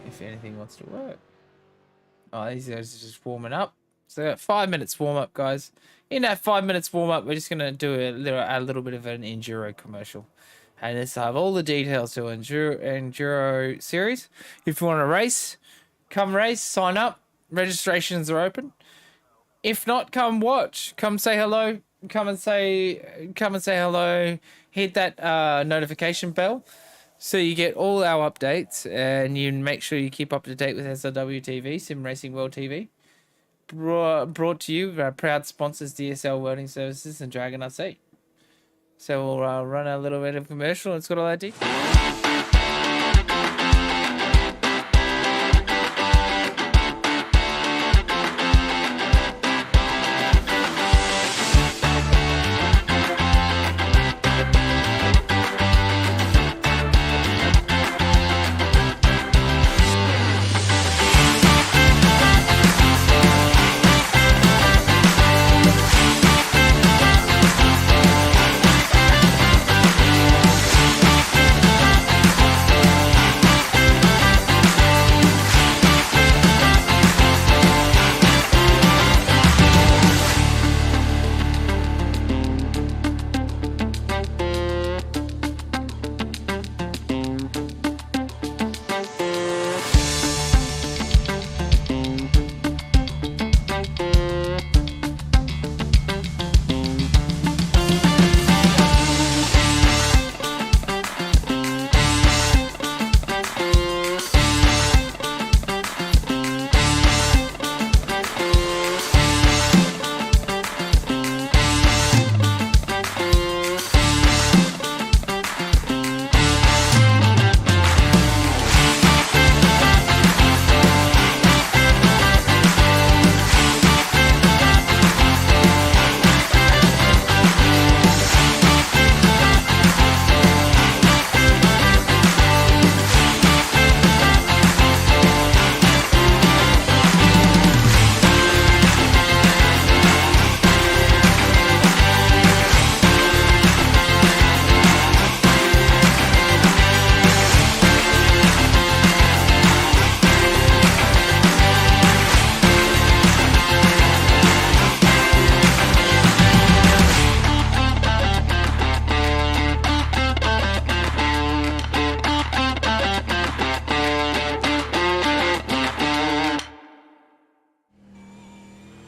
If anything wants to work. Oh, these guys are just warming up. So 5 minutes warm up, guys. In that 5 minutes warm up, we're just gonna do a little bit of an enduro commercial, and this will have all the details to enduro series. If you want to race, come race, sign up. Registrations are open. If not, come watch. Come say hello. Come and say hello. Hit that notification bell, so you get all our updates, and you make sure you keep up to date with SRW TV, Sim Racing World TV. Brought to you by our proud sponsors DSL Welding Services and Dragonrc. So we'll run a little bit of commercial. It's got all that detail.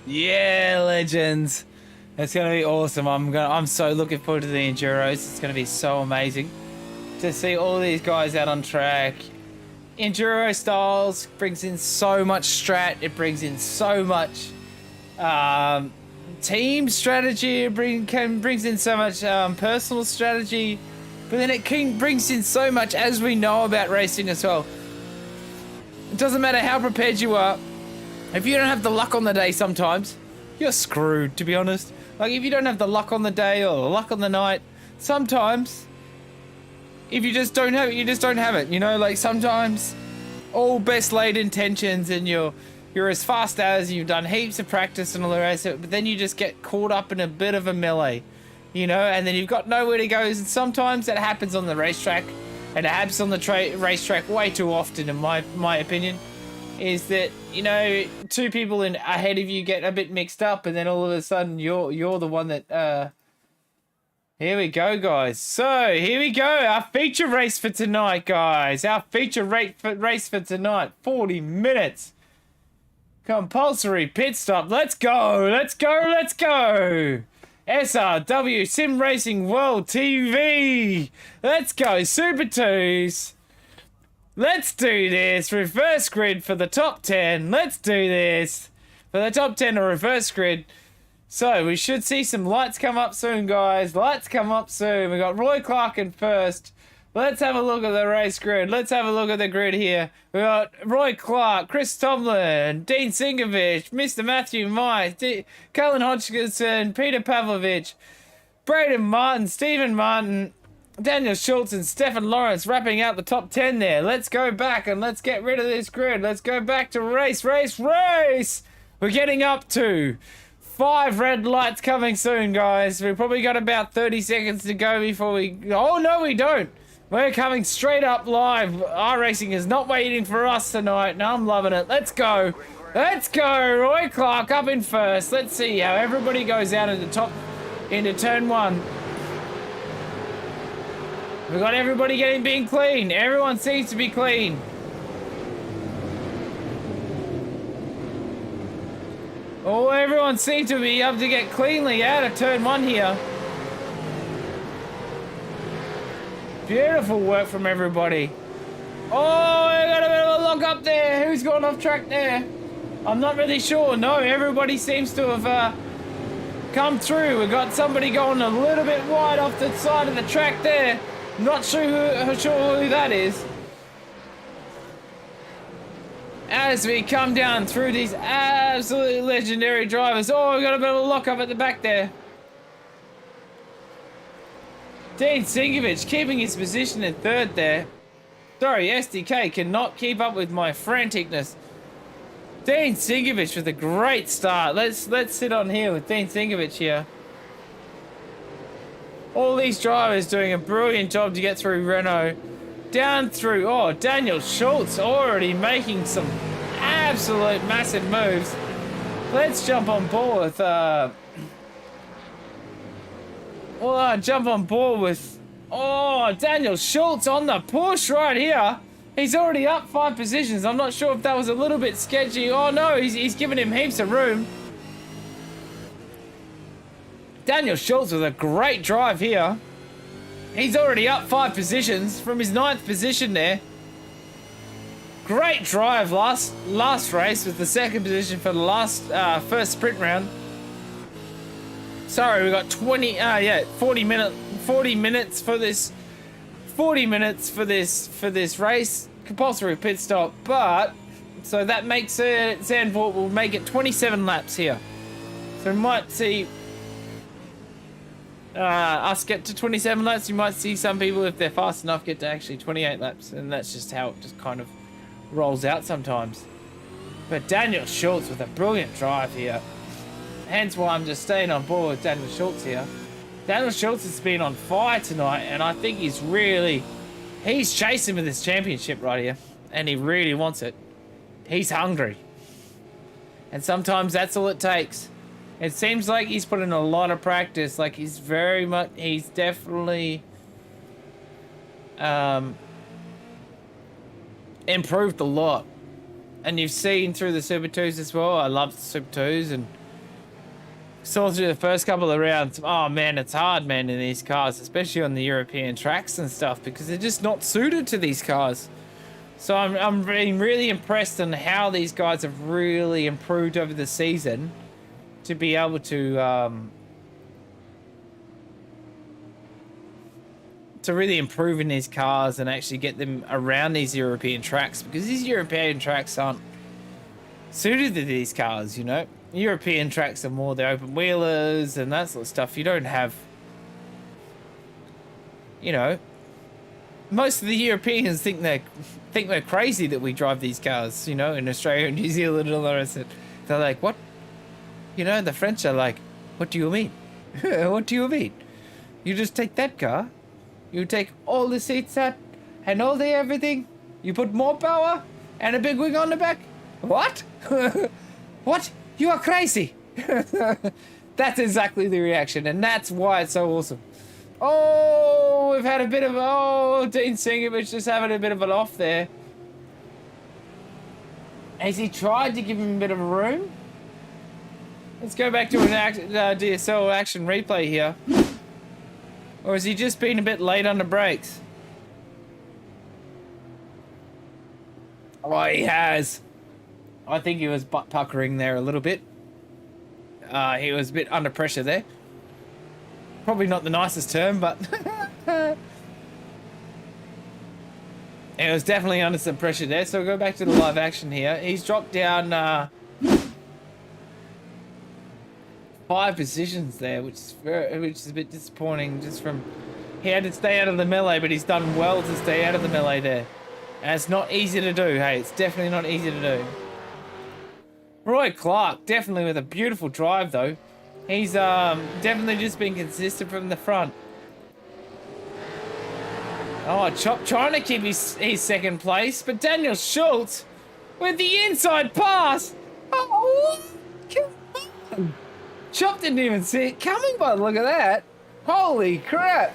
Yeah, legends. It's gonna be awesome. I'm so looking forward to the Enduros. It's gonna be so amazing to see all these guys out on track. Enduro styles brings in so much strat. It brings in so much team strategy. It brings in so much personal strategy. But then it brings in so much as we know about racing as well. It doesn't matter how prepared you are. If you don't have the luck on the day sometimes, you're screwed, to be honest. Like, if you don't have the luck on the day or the luck on the night, sometimes, if you just don't have it, you just don't have it. You know, like, sometimes all best laid intentions and you're as fast as, you've done heaps of practice and all the rest of it, but then you just get caught up in a bit of a melee, you know, and then you've got nowhere to go. And sometimes that happens on the racetrack, and it happens on the racetrack way too often, in my opinion. Is that, you know, two people ahead of you get a bit mixed up, and then all of a sudden you're the one that here we go, guys. So here we go, our feature race for tonight, guys. Our feature race for tonight. 40 minutes. Compulsory pit stop. Let's go. Let's go. Let's go. SRW Sim Racing World TV. Let's go, Super 2s. Let's do this. Reverse grid for the top 10. Let's do this. For the top 10 or reverse grid. So we should see some lights come up soon, guys. Lights come up soon. We got Roy Clark in first. Let's have a look at the race grid. Let's have a look at the grid here. We got Roy Clark, Chris Tomlin, Dean Singovich, Mr. Matthew Mice, Colin Hodgkinson, Peter Pavlovich, Braden Martin, Stephen Martin, Daniel Schultz and Stefan Lawrence wrapping out the top 10 there. Let's go back and let's get rid of this grid. Let's go back to race. We're getting up to 5 red lights coming soon, guys. We've probably got about 30 seconds to go before we... Oh, no, we don't. We're coming straight up live. iRacing is not waiting for us tonight, and I'm loving it. Let's go. Let's go. Roy Clark up in first. Let's see how everybody goes out into turn 1. We got everybody being clean. Everyone seems to be clean. Oh, everyone seems to be able to get cleanly out of turn 1 here. Beautiful work from everybody. Oh, I got a bit of a lock up there. Who's gone off track there? I'm not really sure. No, everybody seems to have come through. We got somebody going a little bit wide off the side of the track there. Not sure who that is. As we come down through these absolutely legendary drivers. Oh, we got a bit of a lock up at the back there. Dean Singovich keeping his position in third there. Sorry, SDK cannot keep up with my franticness. Dean Singovich with a great start. Let's sit on here with Dean Singovich here. All these drivers doing a brilliant job to get through Renault. Down through, oh, Daniel Schultz already making some absolute massive moves. Let's jump on board with, Daniel Schultz on the push right here. He's already up 5 positions. I'm not sure if that was a little bit sketchy. Oh no, he's giving him heaps of room. Daniel Schultz with a great drive here. He's already up 5 positions from his 9th position there. Great drive last race with the 2nd position for the first sprint round. Sorry, we got 40 minutes for this. 40 minutes for this race. Compulsory pit stop, but so that makes it Zandvoort will make it 27 laps here. So we might see us get to 27 laps. You might see some people, if they're fast enough, get to actually 28 laps, and that's just how it just kind of rolls out sometimes. But Daniel Schultz with a brilliant drive here. Hence why I'm just staying on board with Daniel Schultz here. Daniel Schultz has been on fire tonight, and I think he's chasing with this championship right here, and he really wants it. He's hungry. And sometimes that's all it takes. It seems like he's put in a lot of practice. Like he's definitely improved a lot. And you've seen through the Super 2s as well. I love the Super 2s, and Saw through the first couple of rounds. Oh man, it's hard, man, in these cars, especially on the European tracks and stuff, because they're just not suited to these cars. So I'm being really impressed on how these guys have really improved over the season to be able to really improve in these cars and actually get them around these European tracks, because these European tracks aren't suited to these cars, you know. European tracks are more the open wheelers and that sort of stuff. You don't have, you know, most of the Europeans think we're crazy that we drive these cars, you know, in Australia and New Zealand and all the rest of it. They're like, what? You know, the French are like, what do you mean? What do you mean? You just take that car, you take all the seats out and all the everything, you put more power and a big wing on the back. What? What? You are crazy. That's exactly the reaction, and that's why it's so awesome. Oh, we've had a bit of... Oh, Dean Singovich just having a bit of an off there. Has he tried to give him a bit of room? Let's go back to an DSL action replay here. Or has he just been a bit late on the brakes? Oh, he has. I think he was butt puckering there a little bit. He was a bit under pressure there. Probably not the nicest term, but it was definitely under some pressure there. So we'll go back to the live action here. He's dropped down 5 positions there, which is a bit disappointing. Just from, he had to stay out of the melee, but he's done well to stay out of the melee there. And it's not easy to do. Hey, it's definitely not easy to do. Roy Clark, definitely with a beautiful drive, though. He's definitely just been consistent from the front. Oh, Chop trying to keep his second place, but Daniel Schultz with the inside pass. Oh, come on. Chop didn't even see it coming, but look at that. Holy crap.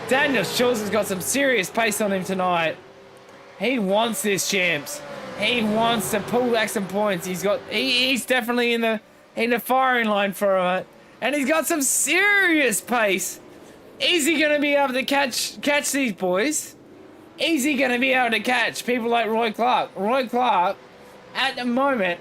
Daniel Schultz has got some serious pace on him tonight. He wants this, champs. He wants to pull back some points. He's definitely in the firing line for it, and he's got some serious pace. Is he going to be able to catch these boys? Is he going to be able to catch people like Roy Clark? Roy Clark, at the moment,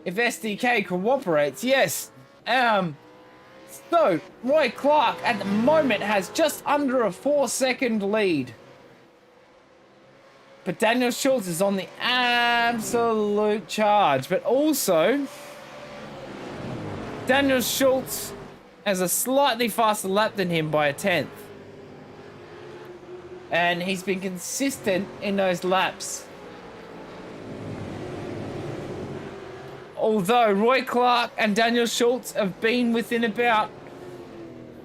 if SDK cooperates, yes. So Roy Clark at the moment has just under a 4-second lead. But Daniel Schultz is on the absolute charge. But also, Daniel Schultz has a slightly faster lap than him by a 10th. And he's been consistent in those laps. Although Roy Clark and Daniel Schultz have been within about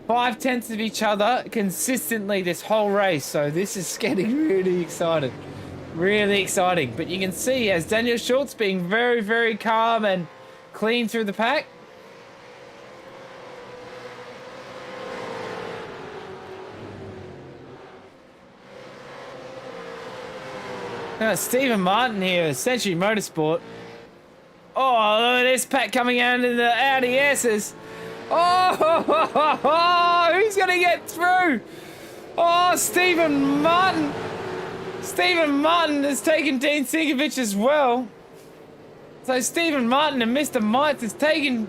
5/10 of each other consistently this whole race. So this is getting really exciting. Really exciting. But you can see as Daniel Schultz being very, very calm and clean through the pack. Now Stephen Martin here, Century Motorsport. Oh, look at this pack coming out into the Audi S's. Oh, who's going to get through? Oh, Stephen Martin. Stephen Martin has taken Dean Singovich as well. So Stephen Martin and Mr. Mites has taken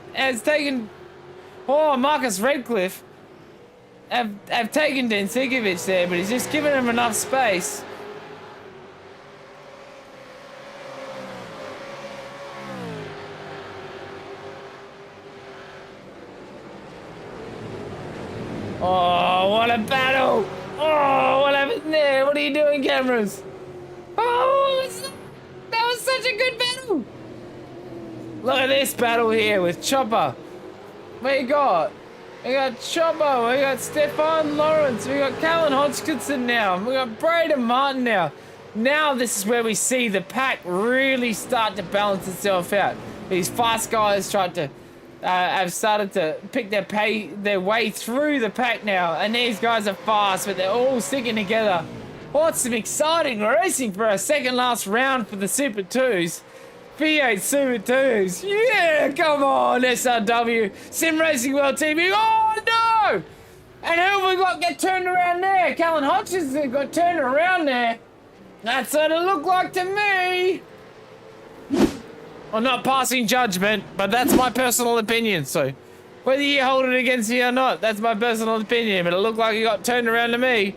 oh, Marcus Redcliffe have taken Dean Singovich there, but he's just given him enough space. Oh, what a battle! Oh, what happened there? What are you doing, cameras? Oh, that was such a good battle! Look at this battle here with Chopper. We got Chopper, we got Stefan Lawrence, we got Callan Hodgkinson now, we got Braden Martin now. Now this is where we see the pack really start to balance itself out. These fast guys have started to pick their way through the pack now, and these guys are fast, but they're all sticking together. What's some exciting racing for our second last round for the Super 2s. V8 Supercars. Yeah, come on, SRW. Sim Racing World TV. Oh, no! And who have we got get turned around there? Callan Hodges got turned around there. That's what it looked like to me. I'm not passing judgment, but that's my personal opinion, so whether you hold it against me or not, that's my personal opinion, but it looked like he got turned around to me.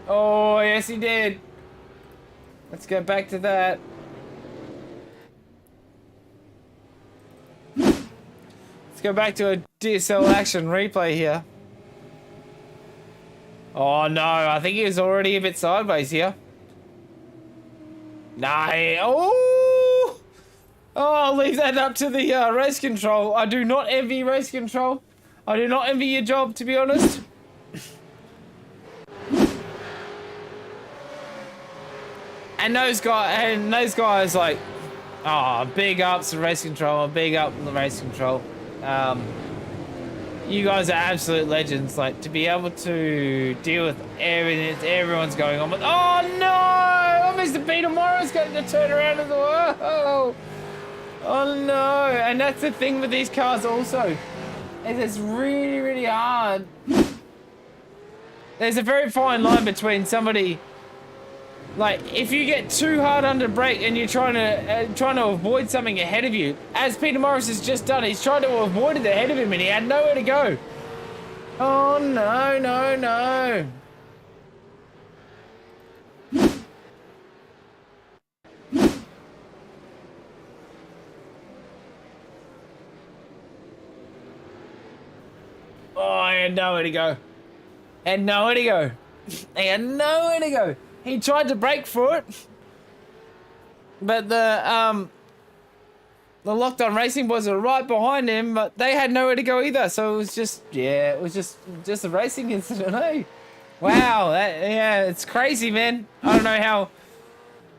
Oh, yes he did. Let's go back to that. Let's go back to a DSL action replay here. Oh no, I think he was already a bit sideways here. Nah, oh! Oh, I'll leave that up to the race control. I do not envy race control. I do not envy your job, to be honest. And those guys like, oh, big ups to race control, big up the race control. You guys are absolute legends. Like, to be able to deal with everything everyone's going on with. Oh no! Oh, Mr. Peter Morris getting to turn around as well. Oh no! And that's the thing with these cars also, is it's really, really hard. There's a very fine line between somebody. Like, if you get too hard under brake and you're trying to avoid something ahead of you, as Peter Morris has just done, he's trying to avoid it ahead of him and he had nowhere to go. Oh, no, no, no. Oh, I had nowhere to go. Had nowhere to go. He had nowhere to go. He tried to brake for it, but the Lockdown Racing boys were right behind him, but they had nowhere to go either. So it was just, yeah, it was just a racing incident, hey? Wow, yeah, it's crazy, man. I don't know how.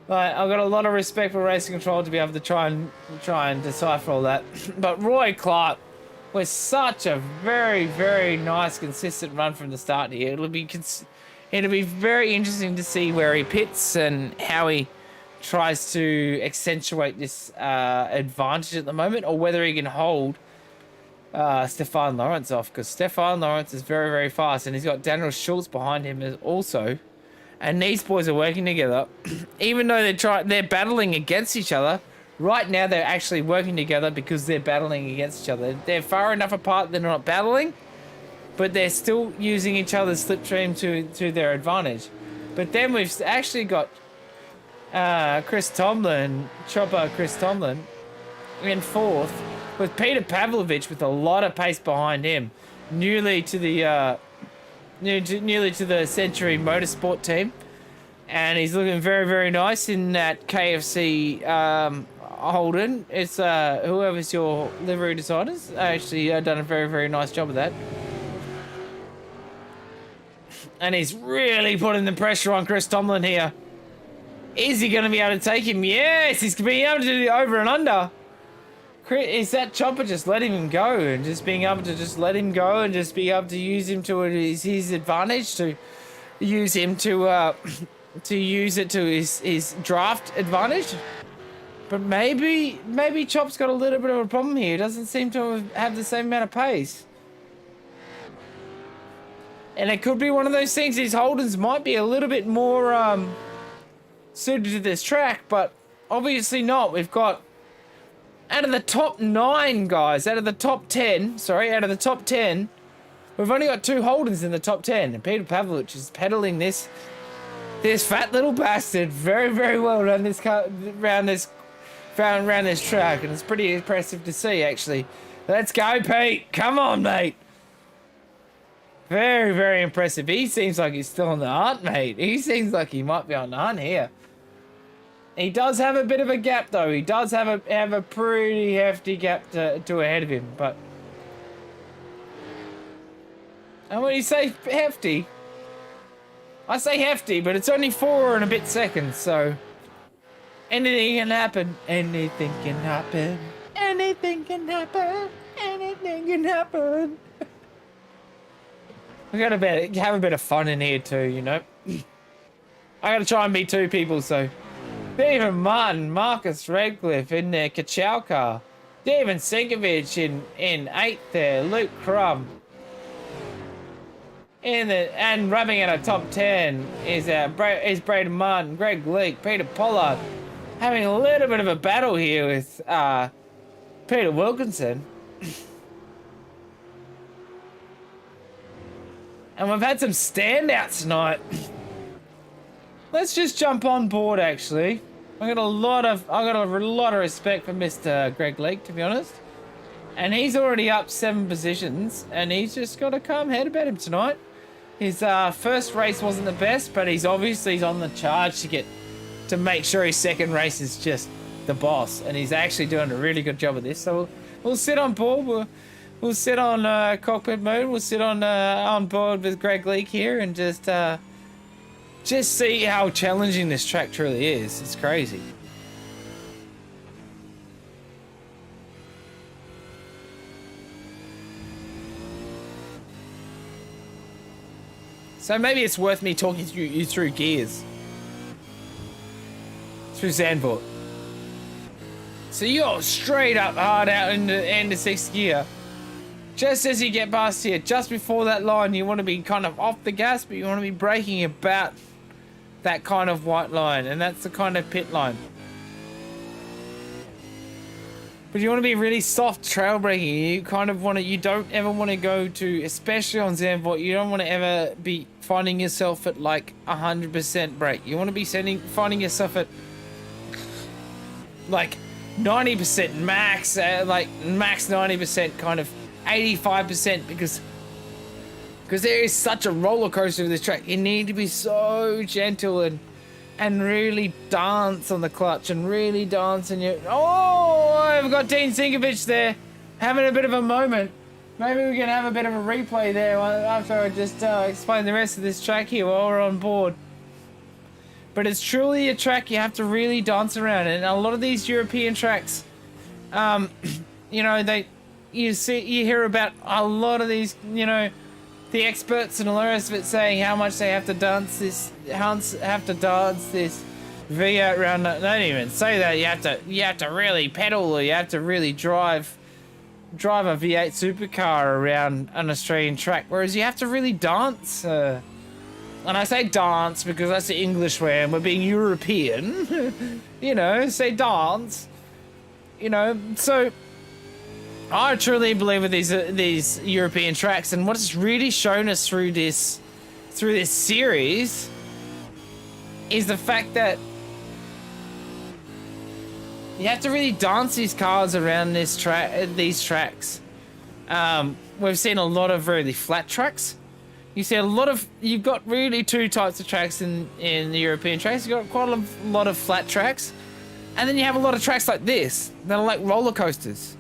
Like, I've got a lot of respect for racing control to be able to try and decipher all that. But Roy Clark was such a very, very nice, consistent run from the start here. It'll be very interesting to see where he pits and how he tries to accentuate this advantage at the moment, or whether he can hold Stefan Lawrence off, because Stefan Lawrence is very, very fast, and he's got Daniel Schultz behind him also, and these boys are working together. Even though they're battling against each other, right now they're actually working together because they're battling against each other. They're far enough apart they're not battling, but they're still using each other's slipstream to their advantage. But then we've actually got Chris Tomlin in fourth, with Peter Pavlovich with a lot of pace behind him, newly to the Century Motorsport team, and he's looking very, very nice in that KFC Holden. It's whoever's your livery designers actually done a very, very nice job of that. And he's really putting the pressure on Chris Tomlin here. Is he going to be able to take him? Yes, he's being able to do the over and under. Is that chopper just letting him go, and just being able to just let him go and just be able to use him to his advantage, to use him to use it to his draft advantage? But maybe Chop's got a little bit of a problem here. He doesn't seem to have the same amount of pace. And it could be one of those things, these Holdens might be a little bit more suited to this track, but obviously not. We've got, out of the top 9 guys, out of the top 10, we've only got 2 Holdens in the top 10. And Peter Pavlovich is pedaling this fat little bastard very, very well around this track. And it's pretty impressive to see, actually. Let's go, Pete. Come on, mate. Very, very impressive. He seems like he's still on the hunt, mate. He seems like he might be on the hunt here. He does have a bit of a gap, though. He does have a pretty hefty gap to ahead of him. But, and when you say hefty, I say hefty, but it's only 4 and a bit seconds. So anything can happen. Anything can happen. Anything can happen. Anything can happen. We gotta have a bit of fun in here too, you know. I gotta try and meet 2 people, so Stephen Martin, Marcus Redcliffe in their Kachow car. Steven Sinkovich in 8th there. Luke Crum. And rubbing at a top 10 is Braden Martin, Greg Leake, Peter Pollard. Having a little bit of a battle here with Peter Wilkinson. And we've had some standouts tonight. Let's just jump on board, actually. I got a lot of respect for Mr. Greg Leake, to be honest. And he's already up 7 positions, and he's just got a calm head about him tonight. His first race wasn't the best, but he's obviously on the charge to make sure his second race is just the boss, and he's actually doing a really good job of this. So we'll sit on board. We'll sit on cockpit mode. We'll sit on board with Greg Leake here, and just see how challenging this track truly is. It's crazy. So maybe it's worth me talking you through gears. Through Zandvoort. So you're straight up hard out into 6th gear. Just as you get past here, just before that line, you want to be kind of off the gas, but you want to be braking about that kind of white line, and that's the kind of pit line. But you want to be really soft trail braking. You kind of want to, you don't ever want to go to, especially on Zandvoort, you don't want to ever be finding yourself at like 100% brake. You want to be finding yourself at like 90% max, like max 90%, kind of 85%, because there is such a roller coaster with this track. You need to be so gentle and really dance on the clutch and really dance in your... Oh, I've got Dean Sinkovich there having a bit of a moment. Maybe we can have a bit of a replay there after I just explain the rest of this track here while we're on board. But it's truly a track you have to really dance around, and a lot of these European tracks, you know, you hear about a lot of these, you know, the experts and all the rest of it saying how much they have to dance this V8 round. They don't even say that. You have to really pedal, or you have to really drive a V8 supercar around an Australian track, whereas you have to really dance. And I say dance because that's the English way, and we're being European. You know, say dance. You know, so I truly believe with these European tracks, and what it's really shown us through this series is the fact that you have to really dance these cars around these tracks. We've seen a lot of really flat tracks. You've got really 2 types of tracks in the European tracks. You've got quite a lot of flat tracks, and then you have a lot of tracks like this that are like roller coasters.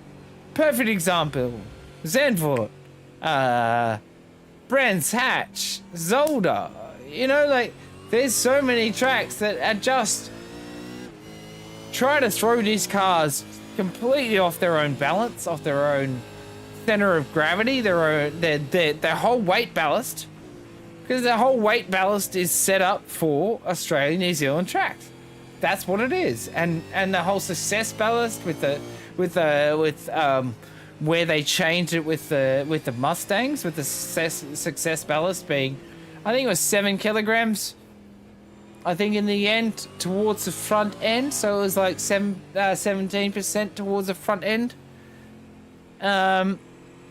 Perfect example: Zandvoort, Brands Hatch, Zolder. You know, like, there's so many tracks that are just try to throw these cars completely off their own balance, off their own center of gravity, their whole weight ballast, because their whole weight ballast is set up for Australia, New Zealand tracks. That's what it is, and the whole success ballast with where they changed it with the Mustangs, with the success ballast being, I think it was 7 kilograms. I think in the end towards the front end, so it was like 17% towards the front end.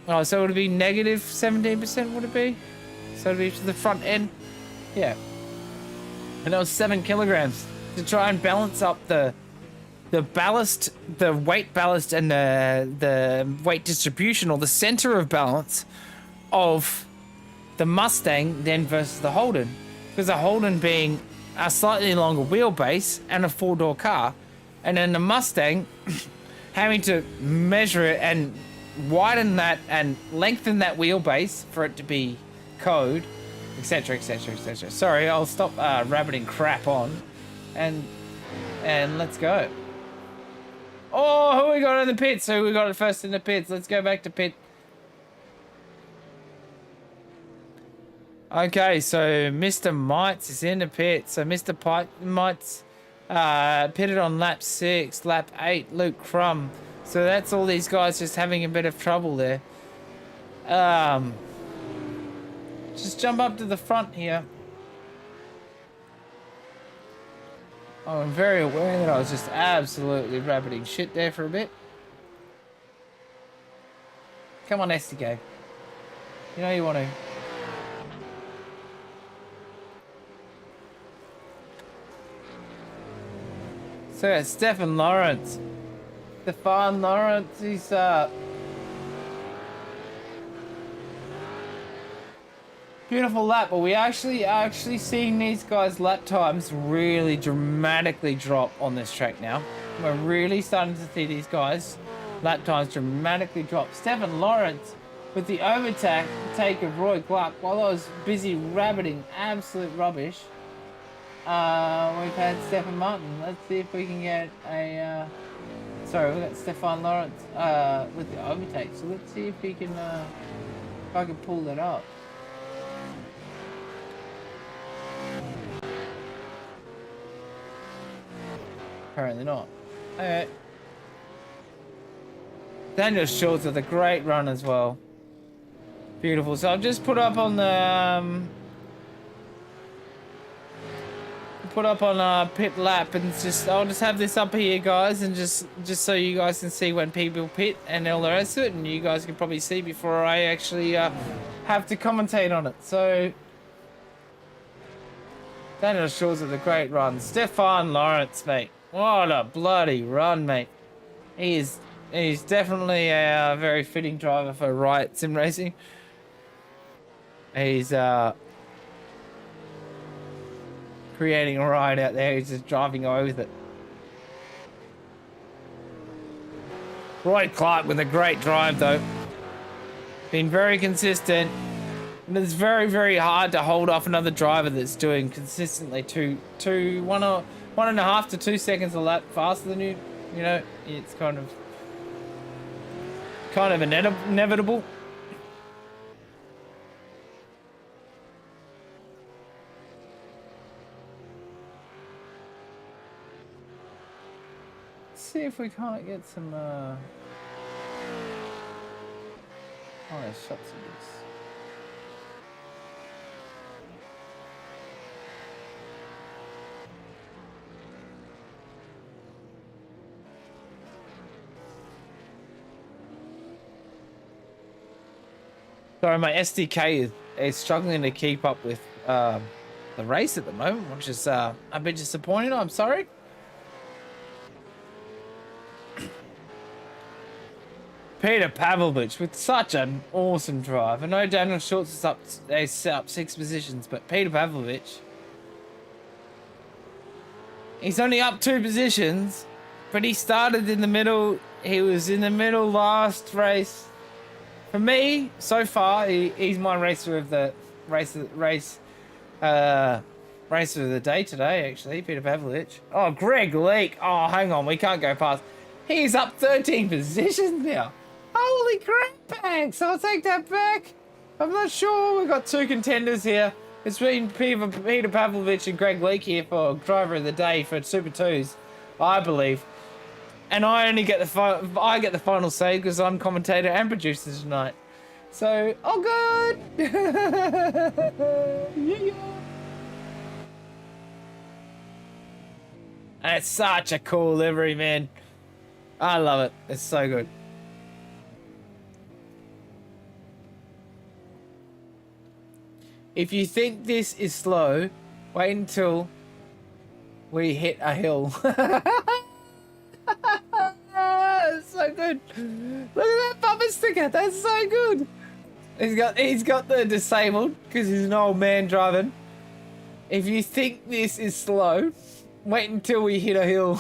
Oh, so it would be negative 17%, would it be? So it would be to the front end? Yeah. And it was 7 kilograms to try and balance up the ballast, the weight ballast, and the weight distribution, or the center of balance of the Mustang then versus the Holden. Because the Holden being a slightly longer wheelbase and a 4-door car, and then the Mustang having to measure it and widen that and lengthen that wheelbase for it to be code, etc, etc, etc. Sorry, I'll stop rabbiting crap on, and let's go. Oh, who we got in the pits? Who we got it first in the pits? Let's go back to pit. Okay, so Mr. Mites is in the pit. So Mr. Mites Pitted on lap 6, lap 8, Luke Crum. So that's all these guys just having a bit of trouble there. Just jump up to the front here. Oh, I'm very aware that I was just absolutely rabbiting shit there for a bit. Come on, SDK. You know you want to. So it's Stefan Lawrence. Stefan Lawrence, he's beautiful lap, but we actually seeing these guys' lap times really dramatically drop on this track now. We're really starting to see these guys' lap times dramatically drop. Stefan Lawrence with the overtake of Roy Clark while I was busy rabbiting absolute rubbish. We've had Stefan Martin. Let's see if we can get a sorry, we got Stefan Lawrence with the overtake. So let's see if we can if I can pull that up. Apparently not. Okay. Daniel Schultz with a great run as well. Beautiful. So I've just put up on the pit lap, and I'll just have this up here, guys, and just so you guys can see when people pit and all the rest of it, and you guys can probably see before I actually have to commentate on it. So Daniel Schultz with a great run. Stefan Lawrence, mate. What a bloody run, mate. He's definitely a very fitting driver for Riot Sim Racing. He's creating a ride out there. He's just driving away with it. Roy Clark with a great drive, though. Been very consistent. And it's very, very hard to hold off another driver that's doing consistently 1.5 to 2 seconds a lap faster than you. You know, it's kind of inevitable. Let's see if we can't get some nice shots of this. Sorry, my SDK is struggling to keep up with the race at the moment, which is a bit disappointing. I'm sorry. Peter Pavlovich with such an awesome drive. I know Daniel Schultz is up 6 positions, but Peter Pavlovich, he's only up 2 positions, but he started in the middle. He was in the middle last race. For me, so far, he's my racer of the racer of the day today. Actually, Peter Pavlovich. Oh, Greg Leake. Oh, hang on, we can't go past. He's up 13 positions now. Holy crap, thanks. I'll take that back. I'm not sure. We've got 2 contenders here. It's been Peter Pavlovich and Greg Leake here for driver of the day for Super 2s, I believe. And I only get the final say because I'm commentator and producer tonight. So, all good. Yeah. And it's such a cool livery, man. I love it. It's so good. If you think this is slow, wait until we hit a hill. It's so good. Look at that bumper sticker. That's so good. He's got the disabled because he's an old man driving. If you think this is slow, wait until we hit a hill.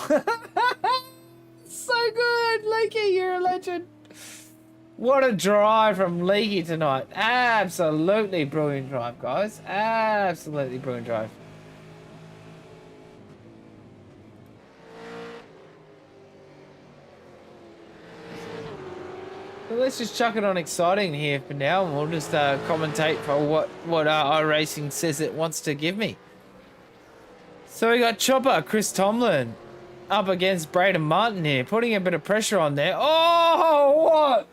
So good, Leaky. You're a legend. What a drive from Leaky tonight. Absolutely brilliant drive, guys. Absolutely brilliant drive. So let's just chuck it on exciting here for now, and we'll just commentate for what iracing says it wants to give me. So we got Chopper, Chris Tomlin, up against Braden Martin here, putting a bit of pressure on there. Oh, what?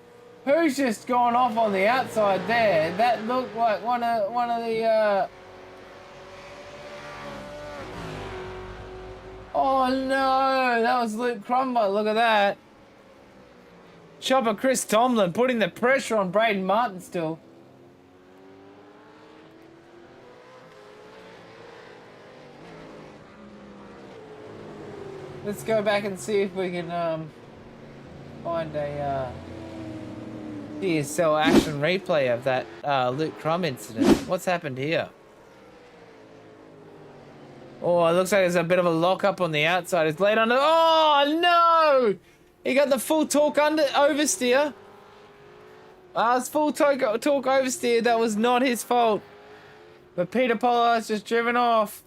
Who's just gone off on the outside there? That looked like one of the. Oh no, that was Luke Crumber. Look at that. Chopper, Chris Tomlin, putting the pressure on Braden Martin still. Let's go back and see if we can find a DSL action replay of that Luke Crum incident. What's happened here? Oh, it looks like there's a bit of a lock-up on the outside. It's laid under. Oh, no! He got the full torque oversteer. It's full torque oversteer. That was not his fault. But Peter Pollard's just driven off.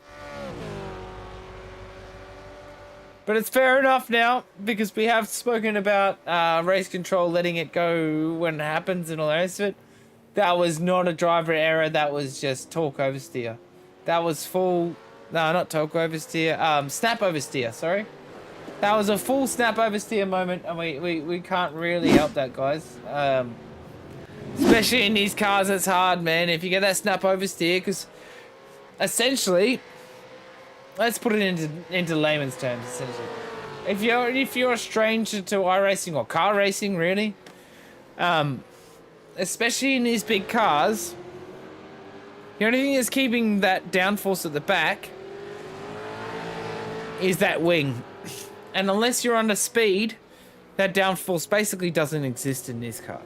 But it's fair enough now, because we have spoken about race control letting it go when it happens and all the rest of it. That was not a driver error, that was just torque oversteer. That was full, no, not torque oversteer, snap oversteer, sorry. That was a full snap oversteer moment, and we can't really help that, guys. Especially in these cars, it's hard, man, if you get that snap oversteer, because essentially, let's put it into layman's terms, essentially. If you're a stranger to iRacing or car racing, really, especially in these big cars, the only thing that's keeping that downforce at the back is that wing. And unless you're under speed, that downforce basically doesn't exist in these cars.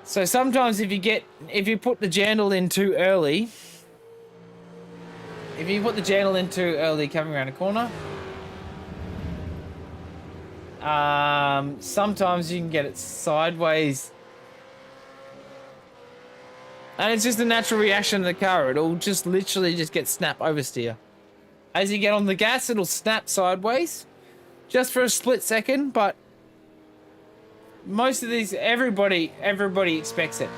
So sometimes if you put the jandle in too early, coming around a corner, sometimes you can get it sideways. And it's just a natural reaction of the car. It'll just literally just get snap oversteer. As you get on the gas, it'll snap sideways. Just for a split second, but most of these, everybody expects it.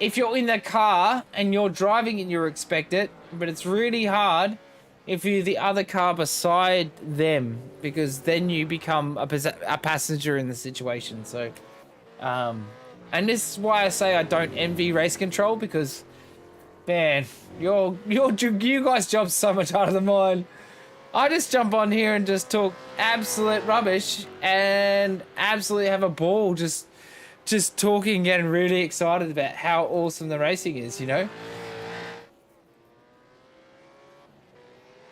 If you're in the car and you're driving it, you expect it, but it's really hard if you're the other car beside them, because then you become a passenger in the situation. So, and this is why I say I don't envy race control, because, man, you guys' job's so much harder than mine. I just jump on here and just talk absolute rubbish and absolutely have a ball just talking and getting really excited about how awesome the racing is, you know?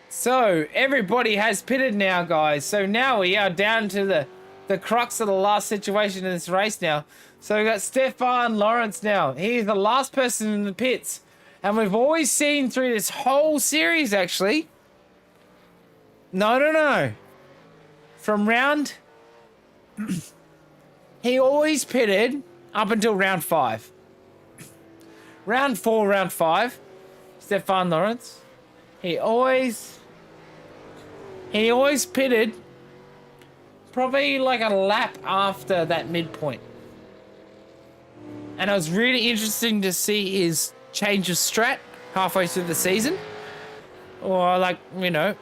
So, everybody has pitted now, guys. So now we are down to the crux of the last situation in this race now. So we've got Stefan Lawrence now. He's the last person in the pits. And we've always seen through this whole series, actually. No. From round... He always pitted up until round 5. Round 4, round 5. Stefan Lawrence. He always pitted probably like a lap after that midpoint. And it was really interesting to see his change of strat halfway through the season. Or like, you know,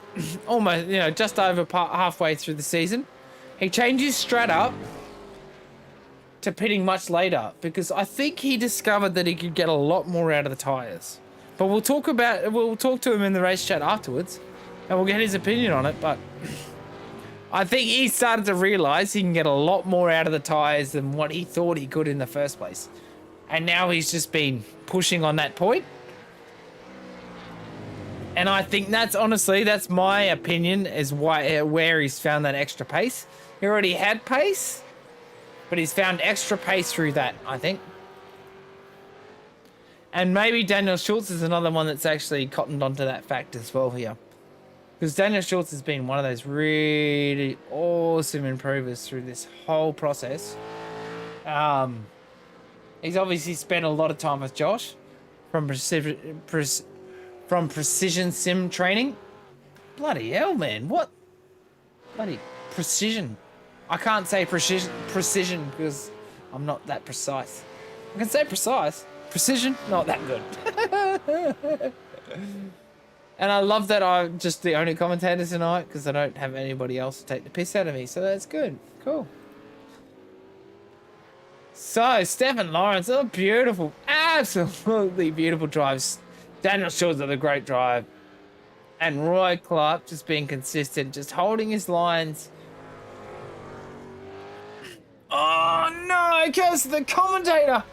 almost, you know, just over halfway through the season. He changed his strat up to pitting much later, because I think he discovered that he could get a lot more out of the tyres. But we'll talk to him in the race chat afterwards, and we'll get his opinion on it. But I think he started to realise he can get a lot more out of the tyres than what he thought he could in the first place. And now he's just been pushing on that point. And I think that's my opinion, is where he's found that extra pace. He already had pace, but he's found extra pace through that, I think. And maybe Daniel Schultz is another one that's actually cottoned onto that fact as well here. Because Daniel Schultz has been one of those really awesome improvers through this whole process. He's obviously spent a lot of time with Josh from precision sim training. Bloody hell, man. What? Bloody precision. I can't say precision because I'm not that precise. I can say precise. Precision, not that good. And I love that I'm just the only commentator tonight because I don't have anybody else to take the piss out of me. So that's good. Cool. So, Stefan Lawrence, oh, beautiful, absolutely beautiful drives. Daniel Schultz with a great drive. And Roy Clark just being consistent, just holding his lines. Oh, no, it goes to the commentator.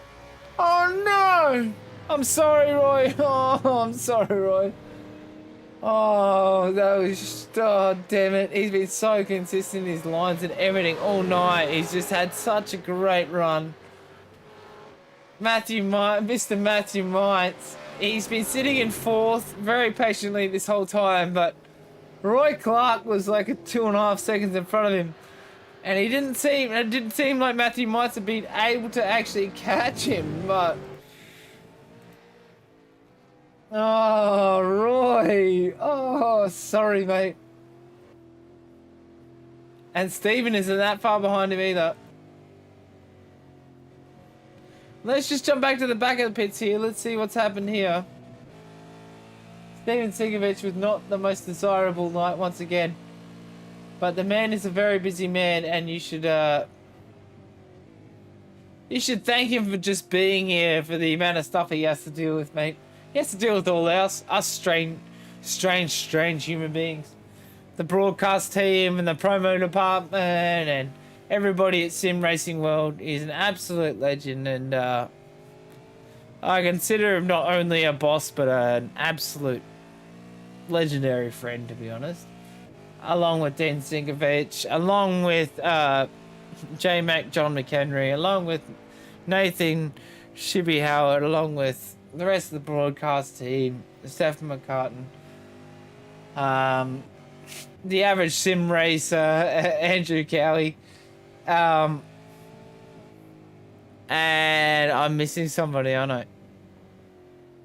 Oh, no. I'm sorry, Roy. Oh, I'm sorry, Roy. Oh, that was just, oh, damn it. He's been so consistent in his lines and everything all night. He's just had such a great run. Mr. Matthew Mites, he's been sitting in fourth very patiently this whole time, but Roy Clark was like 2.5 seconds in front of him. And it didn't seem like Matthew Mites had been able to actually catch him, but... Oh, Roy. Oh, sorry, mate. And Steven isn't that far behind him either. Let's just jump back to the back of the pits here. Let's see what's happened here. Steven Sigovic with not the most desirable night once again. But the man is a very busy man, and you should thank him for just being here for the amount of stuff he has to deal with, mate. He has to deal with all us strange human beings. The broadcast team and the promo department and everybody at Sim Racing World is an absolute legend, and I consider him not only a boss but an absolute legendary friend, to be honest. Along with Dean Sinkovich, along with J-Mac John McHenry, along with Nathan Shibby Howard, along with the rest of the broadcast team, Stephen McCartan, the average sim racer, Andrew Cowie, and I'm missing somebody, I know.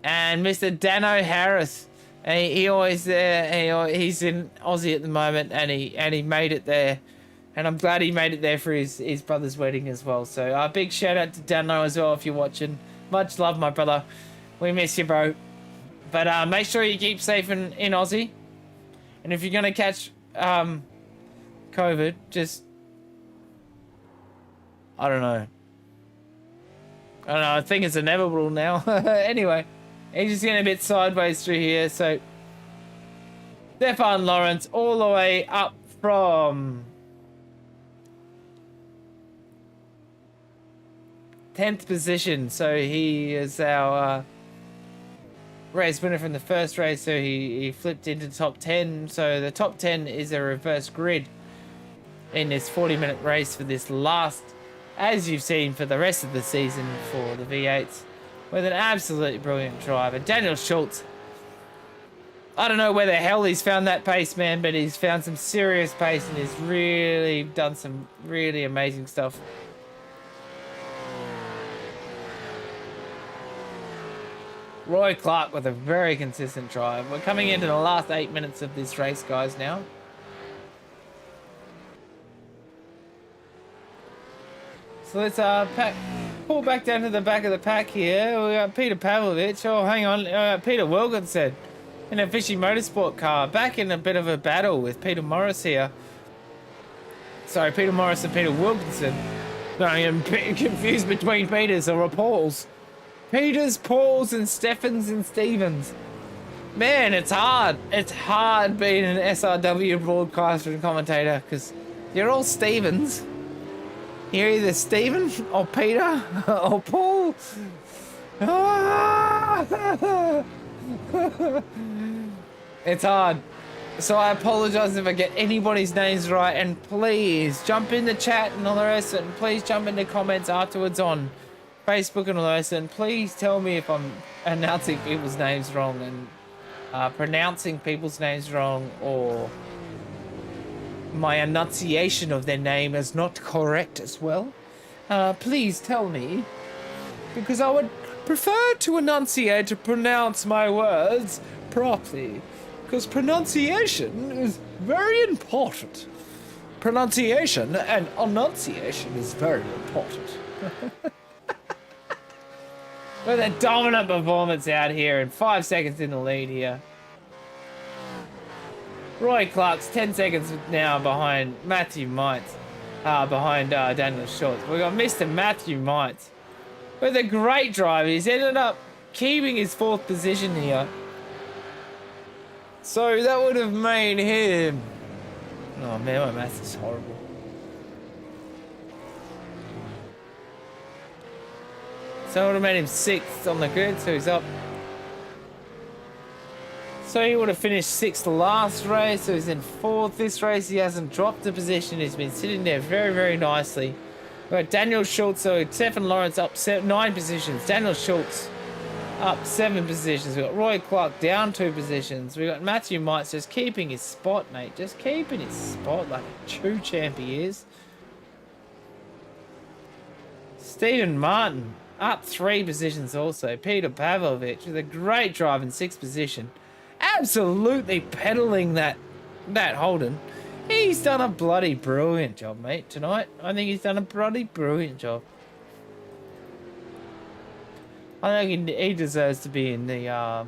And Mr. Dano Harris, he always there. He's in Aussie at the moment, and he made it there, and I'm glad he made it there for his brother's wedding as well. So a big shout out to Dano as well if you're watching. Much love, my brother. We miss you, bro. But make sure you keep safe in Aussie. And if you're going to catch COVID, just... I don't know. I think it's inevitable now. Anyway, he's just getting a bit sideways through here. So, Stefan Lawrence all the way up from 10th position. So, he is our... race winner from the first race, so he flipped into the top 10. So the top 10 is a reverse grid in this 40-minute race for this last, as you've seen for the rest of the season for the V8s, with an absolutely brilliant drive. And Daniel Schultz, I don't know where the hell he's found that pace, man, but he's found some serious pace and he's really done some really amazing stuff. Roy Clark with a very consistent drive. We're coming into the last 8 minutes of this race, guys, now. So let's pull back down to the back of the pack here. We got Peter Pavlovich. Oh, hang on. Peter Wilkinson in a Fishy Motorsport car. Back in a bit of a battle with Peter Morris here. Sorry, Peter Morris and Peter Wilkinson. No, I'm confused between Peters or Pauls. Peters, Pauls, and Steffens and Stevens. Man, it's hard. It's hard being an SRW broadcaster and commentator because you're all Stevens. You're either Steven or Peter or Paul. It's hard. So I apologize if I get anybody's names right, and please jump in the chat and all the rest, and please jump in the comments afterwards on Facebook and all the rest, and please tell me if I'm announcing people's names wrong and pronouncing people's names wrong, or my enunciation of their name is not correct as well. Please tell me, because I would prefer to enunciate to pronounce my words properly, because pronunciation is very important. Pronunciation and enunciation is very important. With a dominant performance out here and 5 seconds in the lead here. Roy Clark's 10 seconds now behind Matthew Mites. Behind Daniel Schultz. We've got Mr. Matthew Mites with a great drive. He's ended up keeping his 4th position here. So that would have made him... Oh man, my maths is horrible. So it would have made him 6th on the grid, so he's up. So he would have finished 6th last race, so he's in 4th this race. He hasn't dropped a position. He's been sitting there very, very nicely. We've got Daniel Schultz, so Stefan Lawrence up 9 positions. Daniel Schultz up 7 positions. We've got Roy Clark down 2 positions. We've got Matthew Mites just keeping his spot, mate. Just keeping his spot like a true champ he is. Stephen Martin up 3 positions also. Peter Pavlovich with a great drive in 6th position. Absolutely peddling that Holden. He's done a bloody brilliant job, mate, tonight. I think he's done a bloody brilliant job. I think he deserves to be in the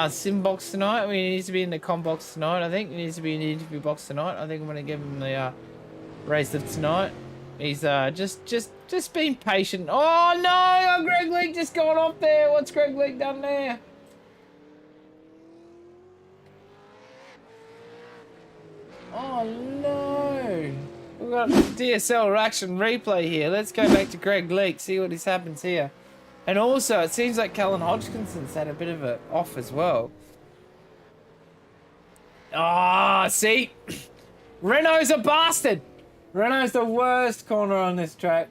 sim box tonight. I mean, he needs to be in the com box tonight. I think he needs to be in the interview box tonight. I think I'm gonna give him the race of tonight. He's just being patient. Oh no! Greg Leake just gone off there. What's Greg Leake done there? Oh no! We've got DSL action replay here. Let's go back to Greg Leake, see what happens here. And also, it seems like Callan Hodgkinson's had a bit of a off as well. Ah, see? Renault's a bastard! Renault's the worst corner on this track.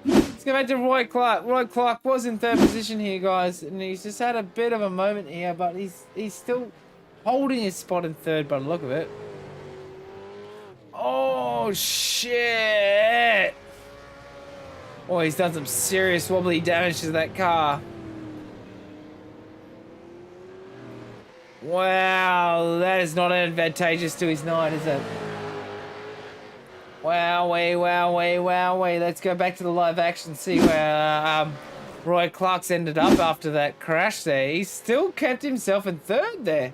Let's go back to Roy Clark. Roy Clark was in 3rd position here, guys, and he's just had a bit of a moment here, but he's still holding his spot in 3rd by the look of it. Oh, shit! Oh, he's done some serious wobbly damage to that car. Wow, that is not advantageous to his night, is it? Wowee, wowee, wowee. Let's go back to the live action, see where Roy Clark's ended up after that crash there. He still kept himself in 3rd there.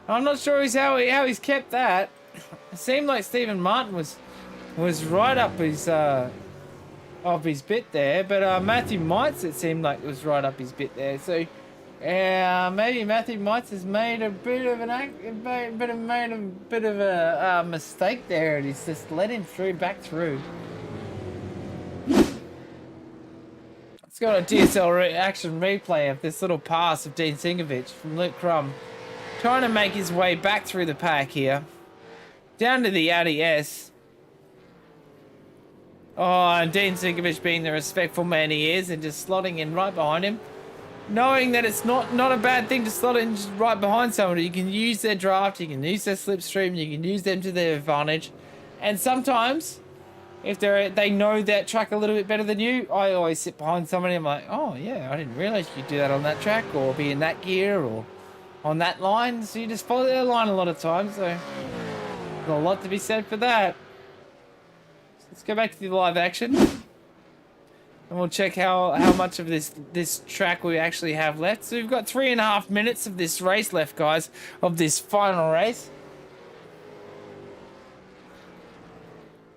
I'm not sure how he's kept that. It seemed like Stephen Martin was right up his off his bit there, but Matthew Mites, it seemed like, was right up his bit there. So maybe Matthew Mites has made a bit of a mistake there, and he's just let him back through. Let's go to a DSL action replay of this little pass of Dean Sinkovich from Luke Crum, trying to make his way back through the pack here, down to the Audi S. Oh, and Dean Sinkovich being the respectful man he is and just slotting in right behind him. Knowing that it's not a bad thing to slot in just right behind someone. You can use their draft, you can use their slipstream, you can use them to their advantage. And sometimes, if they know that track a little bit better than you, I always sit behind somebody and I'm like, oh yeah, I didn't realize you could do that on that track, or be in that gear, or on that line. So you just follow their line a lot of times. So there's a lot to be said for that. So let's go back to the live action. And we'll check how much of this track we actually have left. So we've got 3.5 minutes of this race left, guys, of this final race.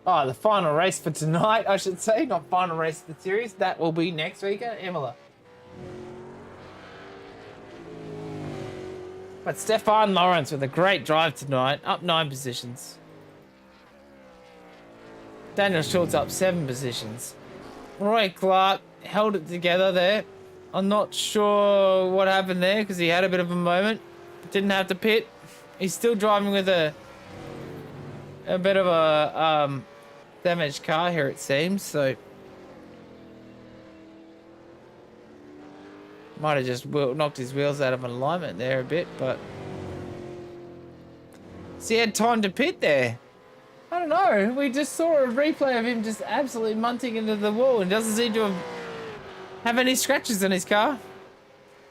Oh, the final race for tonight, I should say. Not final race of the series. That will be next week at Imola. But Stefan Lawrence with a great drive tonight. Up 9 positions. Daniel Schultz up 7 positions. Roy Clark held it together there. I'm not sure what happened there because he had a bit of a moment. Didn't have to pit. He's still driving with a bit of a damaged car here, it seems. So might have just knocked his wheels out of alignment there a bit, but so he had time to pit there. I don't know. We just saw a replay of him just absolutely munting into the wall and doesn't seem to have any scratches on his car.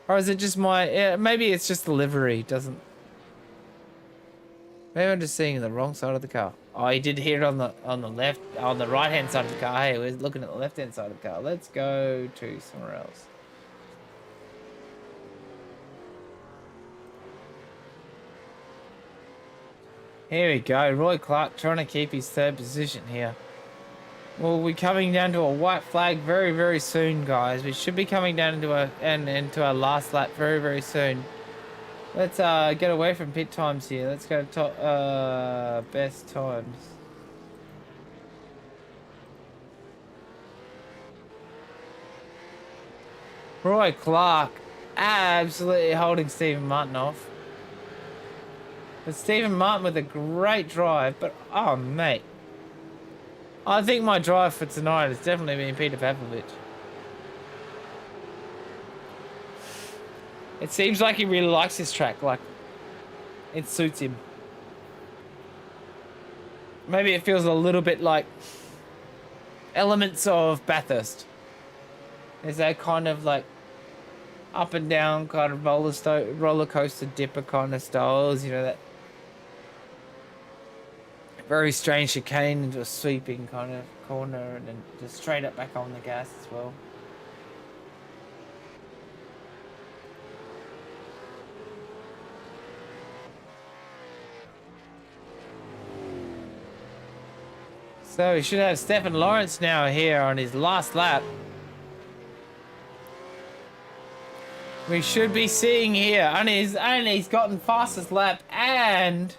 Or is it just my... maybe it's just the livery. Doesn't... Maybe I'm just seeing the wrong side of the car. Oh, he did hear it on the right-hand side of the car. Hey, we're looking at the left-hand side of the car. Let's go to somewhere else. Here we go. Roy Clark trying to keep his third position here. Well, we're coming down to a white flag very, very soon, guys. We should be coming down into our last lap very, very soon. Let's get away from pit times here. Let's go to best times. Roy Clark absolutely holding Stephen Martin off. But Stephen Martin with a great drive, but oh mate. I think my drive for tonight has definitely been Peter Pavlovich. It seems like he really likes this track, like it suits him. Maybe it feels a little bit like elements of Bathurst. There's that kind of like up and down kind of roller coaster dipper kind of styles, you know, that very strange chicane into a sweeping kind of corner and then just straight up back on the gas as well. So we should have Stefan Lawrence now here on his last lap. We should be seeing here, and he's gotten fastest lap, and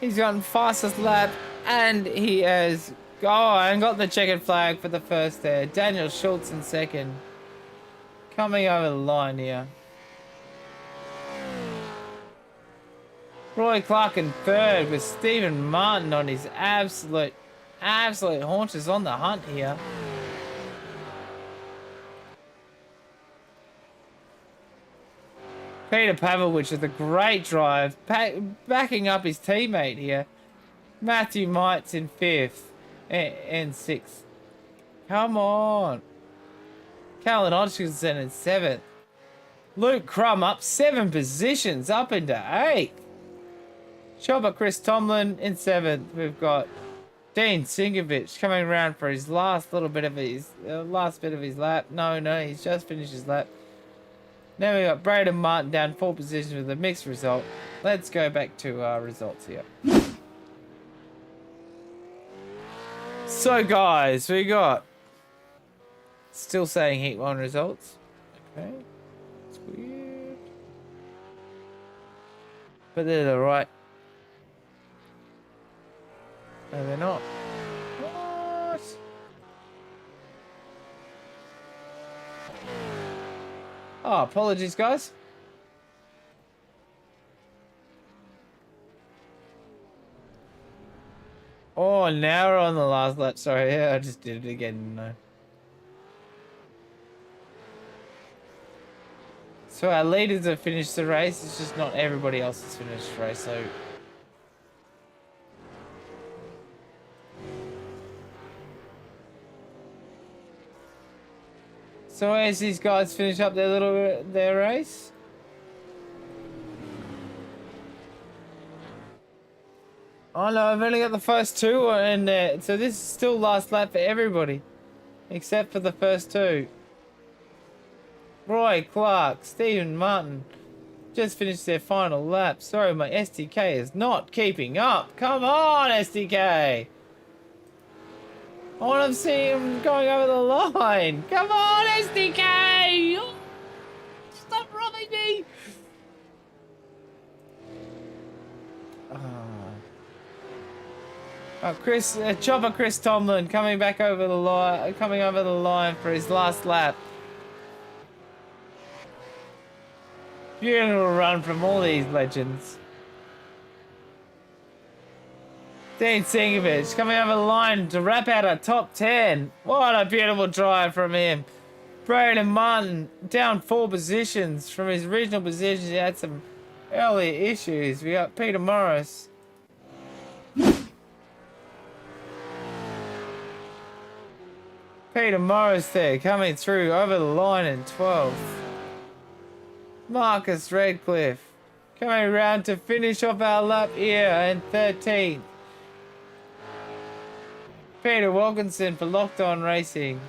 he's gotten fastest lap, and he has and got the checkered flag for the first there. Daniel Schultz in second, coming over the line here. Roy Clark in third with Stephen Martin on his absolute haunches on the hunt here. Peter Pavlovich with a great drive, backing up his teammate here. Matthew Mites in fifth and sixth. Come on. Callan Hodgkinson in seventh. Luke Crum up 7 positions, up into 8th. Chopper Chris Tomlin in 7th. We've got Dean Singovich coming around for his last bit of his lap. No, he's just finished his lap. Now we got Braden Martin down 4 positions with a mixed result. Let's go back to our results here. So guys, we got still saying Heat 1 results. Okay. It's weird. But they're the right. No, they're not. What? Oh, apologies, guys. Oh, now we're on the last lap. Sorry, yeah, I just did it again. No. So our leaders have finished the race. It's just not everybody else has finished the race. So as these guys finish up their race. Oh no, I've only got the first 2 in there. So this is still last lap for everybody. Except for the first 2. Roy Clark, Stephen Martin just finished their final lap. Sorry, my SDK is not keeping up. Come on, SDK. I want to see him going over the line. Come on, SDK! Oh, stop robbing me! Oh, Chopper Chris Tomlin coming over the line for his last lap. Beautiful run from all these legends. Dean Singovich coming over the line to wrap out a top 10. What a beautiful drive from him. Braden Martin down 4 positions from his original positions. He had some early issues. We got Peter Morris. Peter Morris there coming through over the line in 12th. Marcus Redcliffe coming around to finish off our lap here in 13th. Peter Wilkinson for Locked On Racing.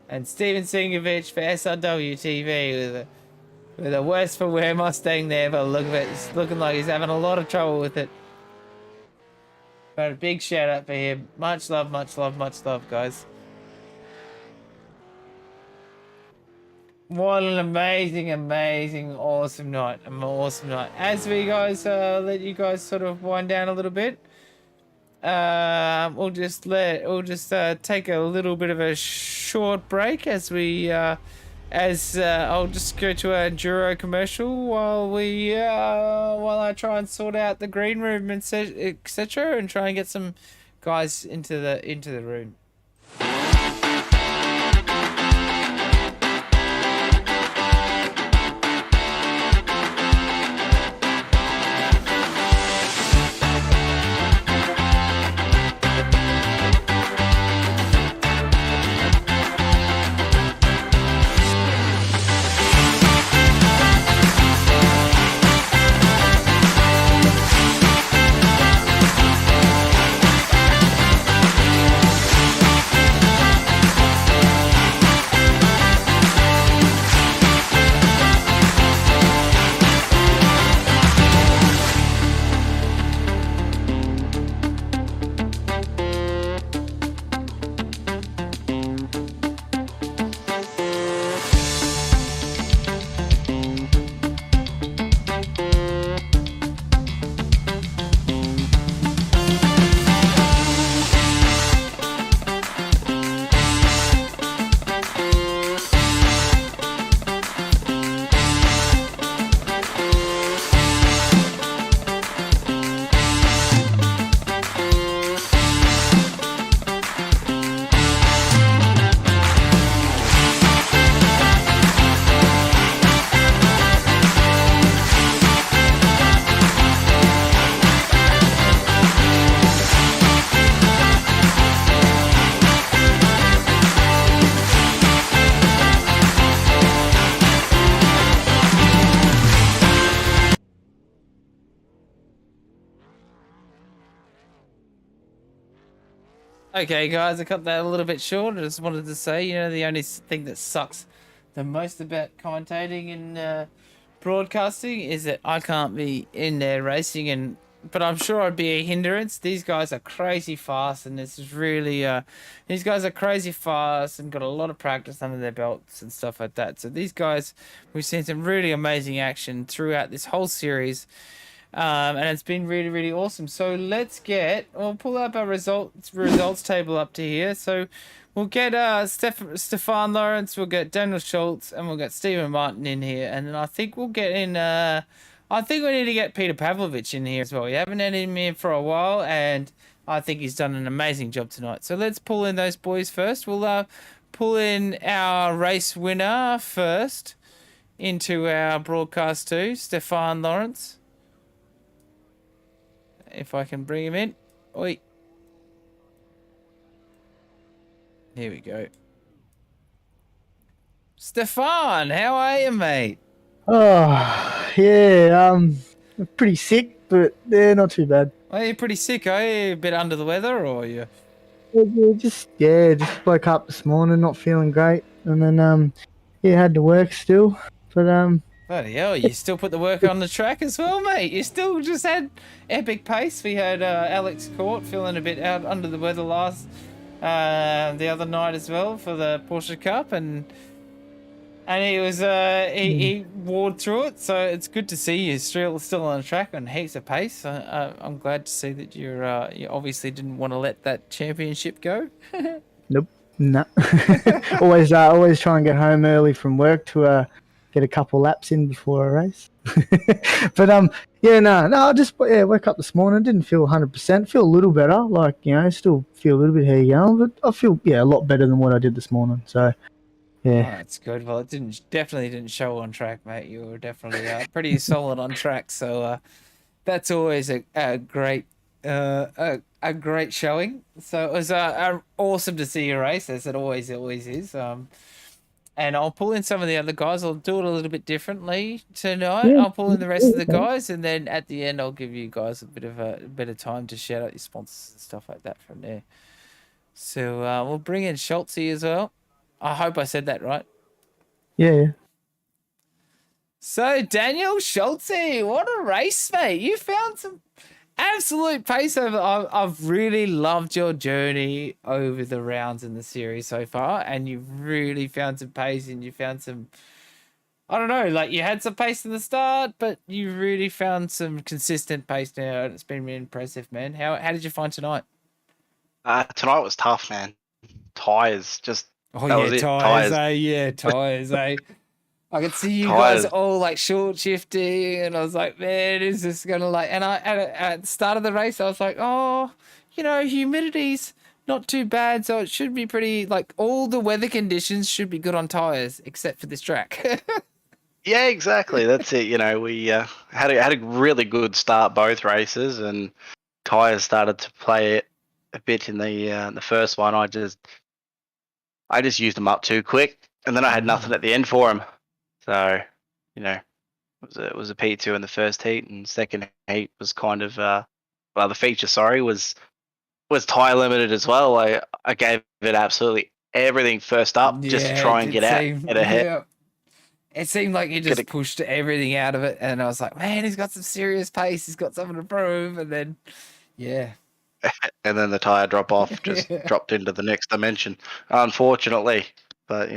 And Steven Singovich for SRW TV with a worse for wear Mustang there, but look at it, it's looking like he's having a lot of trouble with it. But a big shout out for him. Much love, guys. What an amazing, awesome night. As we guys let you guys sort of wind down a little bit, we'll just take a little bit of a short break as we I'll just go to a Enduro commercial while I try and sort out the green room and etc. and try and get some guys into the room. Okay, guys, I cut that a little bit short. I just wanted to say, the only thing that sucks the most about commentating and broadcasting is that I can't be in there racing, but I'm sure I'd be a hindrance. These guys are crazy fast, and this is really, these guys are crazy fast and got a lot of practice under their belts and stuff like that. So these guys, we've seen some really amazing action throughout this whole series. And it's been really awesome. So we'll pull up our results table up to here. So we'll get Stefan Lawrence, we'll get Daniel Schultz, and we'll get Stephen Martin in here. And then I think we'll get in I think we need to get Peter Pavlovich in here as well. We haven't had him in for a while, and I think he's done an amazing job tonight. So let's pull in those boys first. We'll pull in our race winner first into our broadcast too, Stefan Lawrence. If I can bring him in. Oi. Here we go. Stefan, how are you, mate? Oh, yeah, pretty sick, but yeah, not too bad. Well, you're pretty sick, are you? A bit under the weather, or you? Just woke up this morning, not feeling great, and then, had to work still, but, Bloody hell, you still put the work on the track as well, mate. You still just had epic pace. We had Alex Court feeling a bit out under the weather the other night as well for the Porsche Cup, and he was he wore through it. So it's good to see you still on the track on heaps of pace. I'm glad to see that you obviously didn't want to let that championship go. Nope, no. always try and get home early from work to get a couple laps in before a race. But I just woke up this morning, didn't feel 100%, feel a little better, still feel a little bit hair young, but I feel a lot better than what I did this morning. So yeah. Oh, that's good. Well, it definitely didn't show on track, mate. You were definitely pretty solid on track, so that's always a great showing. So it was awesome to see you race, as it always is. And I'll pull in some of the other guys. I'll do it a little bit differently tonight. Yeah. I'll pull in the rest of the guys, and then at the end, I'll give you guys a bit of time to shout out your sponsors and stuff like that from there. So we'll bring in Schultz as well. I hope I said that right. Yeah. So Daniel Schultz, what a race, mate! You found some absolute pace over. I've really loved your journey over the rounds in the series so far, and you've really found some pace, and you found some. I don't know, like you had some pace in the start, but you really found some consistent pace now, and it's been really impressive, man. How did you find tonight? Tonight was tough, man. Tires, just Oh that yeah, was it. tires, eh? Yeah, tires, eh? I could see you guys all like short shifting, and I was like, man, is this gonna like? And at the start of the race, I was like, oh, humidity's not too bad, so it should be pretty. Like all the weather conditions should be good on tires, except for this track. Yeah, exactly. That's it. We had a really good start both races, and tires started to play it a bit in the first one. I just used them up too quick, and then I had nothing at the end for them. So, it was a P2 in the first heat, and second heat was kind of the feature. Sorry, was tire limited as well. I gave it absolutely everything first up just to try and get ahead. Yeah. It seemed like he just pushed everything out of it, and I was like, man, he's got some serious pace. He's got something to prove, and then, yeah. And then the tire drop off just dropped into the next dimension, unfortunately. But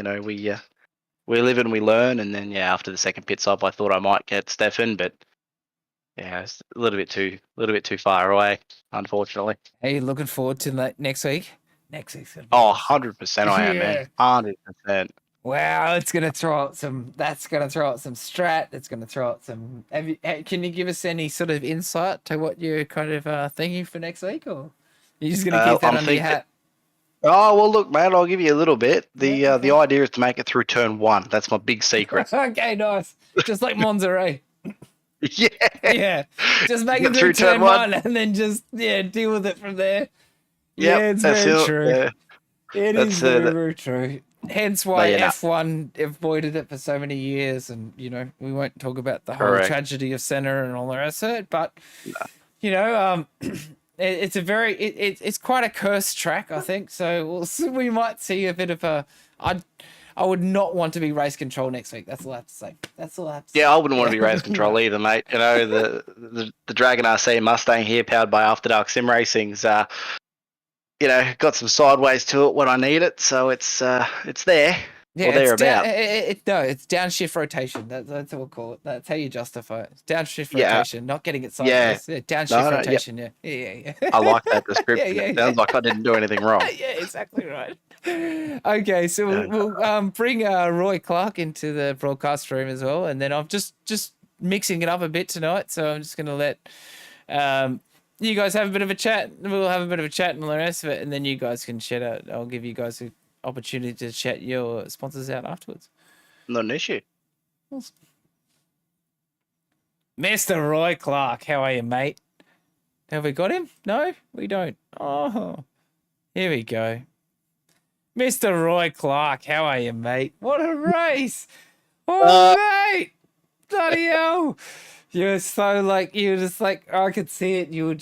we live and we learn. And then after the second pit stop, I thought I might get Stefan, but it's a little bit too far away, unfortunately. Are you looking forward to next week? Next week's gonna be 100% I am, man. 100%. Wow, it's gonna throw out some. That's gonna throw out some strat. It's gonna throw out some. Can you give us any sort of insight to what you're kind of thinking for next week, or you're just gonna keep that under your hat? Oh well, look, man, I'll give you a little bit. The idea is to make it through turn 1. That's my big secret. Okay, nice. Just like Monza, eh? Yeah. Yeah. Just make it through turn 1 and then just deal with it from there. Yep, yeah, it's very true. Yeah. It is very true. Hence why F1 avoided it for so many years, and we won't talk about the whole tragedy of Senna and all the rest of it. But it's quite a cursed track, I think. So we might see a bit of a. I would not want to be race control next week. That's all I have to say. Yeah, I wouldn't want to be race control either, mate. The Dragonrc Mustang here, powered by After Dark Sim Racing's. Got some sideways to it when I need it, so it's there. Yeah, or thereabout. It's downshift rotation. That's what we'll call it. That's how you justify it. It's downshift rotation, not getting it sideways. Yeah, downshift rotation. Yeah. I like that description. It sounds like I didn't do anything wrong. Yeah, exactly right. Okay, so we'll bring Roy Clark into the broadcast room as well, and then I'm just mixing it up a bit tonight. So I'm just going to let you guys have a bit of a chat. We'll have a bit of a chat and all the rest of it, and then you guys can chat out. I'll give you guys an opportunity to chat your sponsors out afterwards. Not an issue. Awesome. Mr. Roy Clark, how are you, mate? Have we got him? No, we don't. Oh, here we go. Mr. Roy Clark, how are you, mate? What a race! Oh, mate! Bloody hell! You were I could see it. You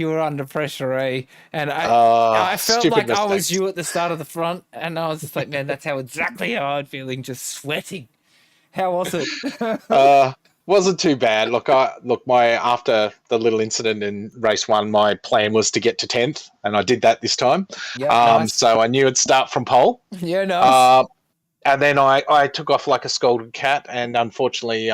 were under pressure, eh? And I felt like I was you at the start of the front, and I was just like, man, that's exactly how I'm feeling, just sweating. How was it? Wasn't too bad. After the little incident in race 1, my plan was to get to 10th, and I did that this time. Yeah, nice. So I knew I'd start from pole. Yeah, nice. And then I took off like a scolded cat, and unfortunately,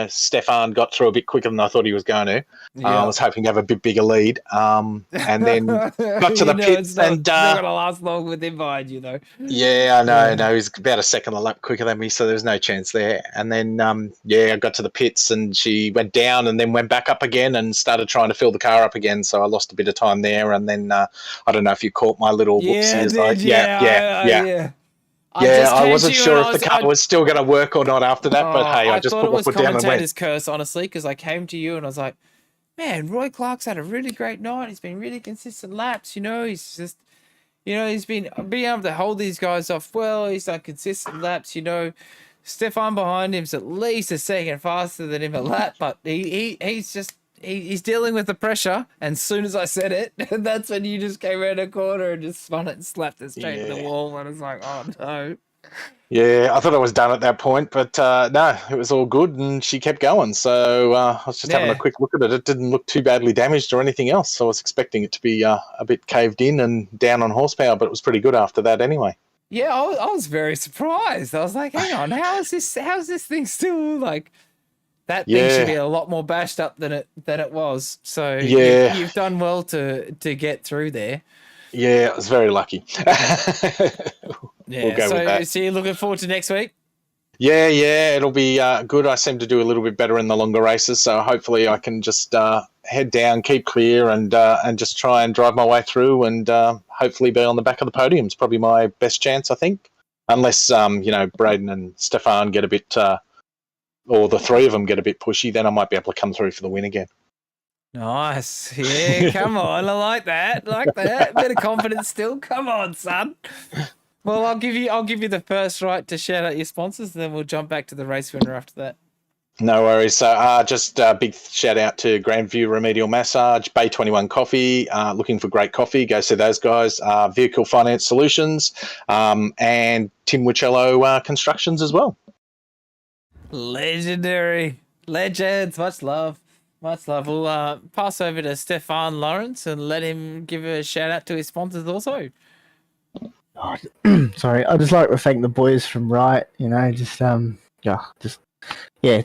Stefan got through a bit quicker than I thought he was going to. I was hoping to have a bit bigger lead. And then got to the pits. It's not going to last long with him behind you, though. Yeah, I know. No, he's about a second a lap quicker than me, so there's no chance there. And then, I got to the pits, and she went down and then went back up again and started trying to fill the car up again. So I lost a bit of time there. And then I don't know if you caught my little whoopsies. Yeah. I wasn't sure if the car was still going to work or not after that, but hey, I just put my foot down and went. Commentator's curse, honestly, because I came to you and I was like, man, Roy Clark's had a really great night. He's been really consistent laps. He's just, he's been able to hold these guys off well. He's done consistent laps. Stefan behind him's at least a second faster than him a lap, but he's dealing with the pressure. And as soon as I said it, that's when you just came around a corner and just spun it and slapped it straight to the wall. And I was like, oh no. Yeah, I thought I was done at that point, but no, it was all good, and she kept going. So I was just having a Yeah. quick look at it. It didn't look too badly damaged or anything else. So I was expecting it to be a bit caved in and down on horsepower, but it was pretty good after that anyway. Yeah, I was very surprised. I was like, hang on, how's this thing still like that thing should be Yeah, a lot more bashed up than it was. So yeah, you've done well to get through there. yeah. I was very lucky. We'll Yeah. go with So that. you're looking forward to next week? Yeah, it'll be good. I seem to do a little bit better in the longer races, so hopefully I can just head down, keep clear, and just try and drive my way through, and hopefully be on the back of the podium. It's probably my best chance, I think, unless Braden and Stefan get a bit, or the three of them get a bit pushy, then I might be able to come through for the win again. Nice. Yeah, come on. I like that. Like that. Bit of confidence still. Come on, son. Well, I'll give you the first right to shout out your sponsors, and then we'll jump back to the race winner after that. No worries. So just a big shout out to Grandview Remedial Massage, Bay 21 Coffee, looking for great coffee. Go see those guys. Vehicle Finance Solutions, and Tim Wicello Constructions as well. Legendary. Legends. Much love. Much love. We'll pass over to Stefan Lawrence and let him give a shout out to his sponsors also. Oh, sorry, I'd just like to thank the boys from Right. It's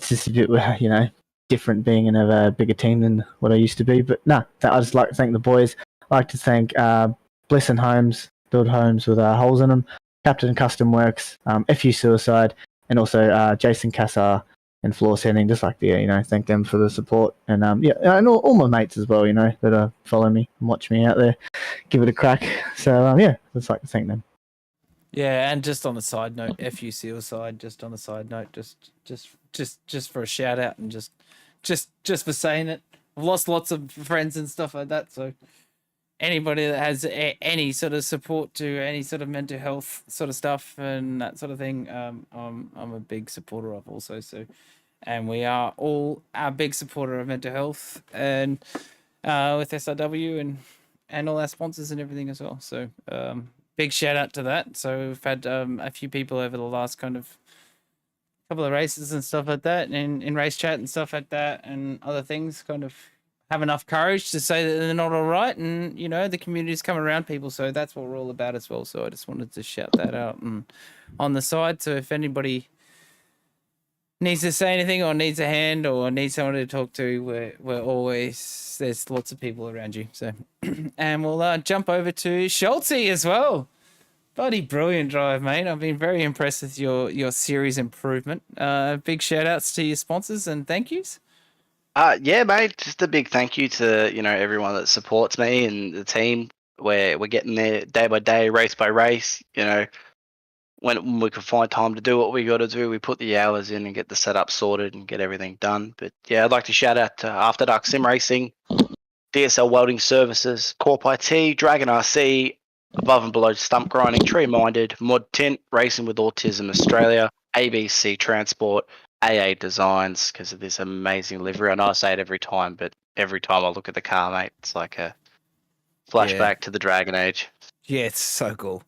just a bit, different being in a bigger team than what I used to be. But no, I just like to thank the boys. I like to thank Bliss and Homes, build homes with holes in them, Captain Custom Works, FU Suicide, and also Jason Cassar and Floor Sanding. Just like to, thank them for the support. And and all my mates as well, that follow me and watch me out there, give it a crack. So just like to thank them. Yeah, and just on a side note, FU Suicide, just on a side note, just for a shout out and just for saying it. I've lost lots of friends and stuff like that, so anybody that has any sort of support to any sort of mental health sort of stuff and that sort of thing, I'm a big supporter of also. So, and we are all a big supporter of mental health and with SRW and all our sponsors and everything as well. So, big shout out to that. So we've had a few people over the last kind of couple of races and stuff like that, and in race chat and stuff like that, and other things, kind of have enough courage to say that they're not all right, and the community's come around people, so that's what we're all about as well. So I just wanted to shout that out and on the side. So if anybody needs to say anything or needs a hand or needs someone to talk to, we're always, there's lots of people around you. So and we'll jump over to Schultzy as well. Bloody brilliant drive, mate. I've been very impressed with your series improvement. Big shout outs to your sponsors and thank yous. Yeah, mate. Just a big thank you to everyone that supports me and the team. We're getting there day by day, race by race. When we can find time to do what we got to do, we put the hours in and get the setup sorted and get everything done. But yeah, I'd like to shout out to After Dark Sim Racing, DSL Welding Services, Corp IT, Dragonrc, Above and Below Stump Grinding, Tree Minded, Mod Tint, Racing with Autism Australia, ABC Transport, AA Designs, because of this amazing livery. I know I say it every time, but every time I look at the car, mate, it's like a flashback to the Dragon Age. Yeah, it's so cool.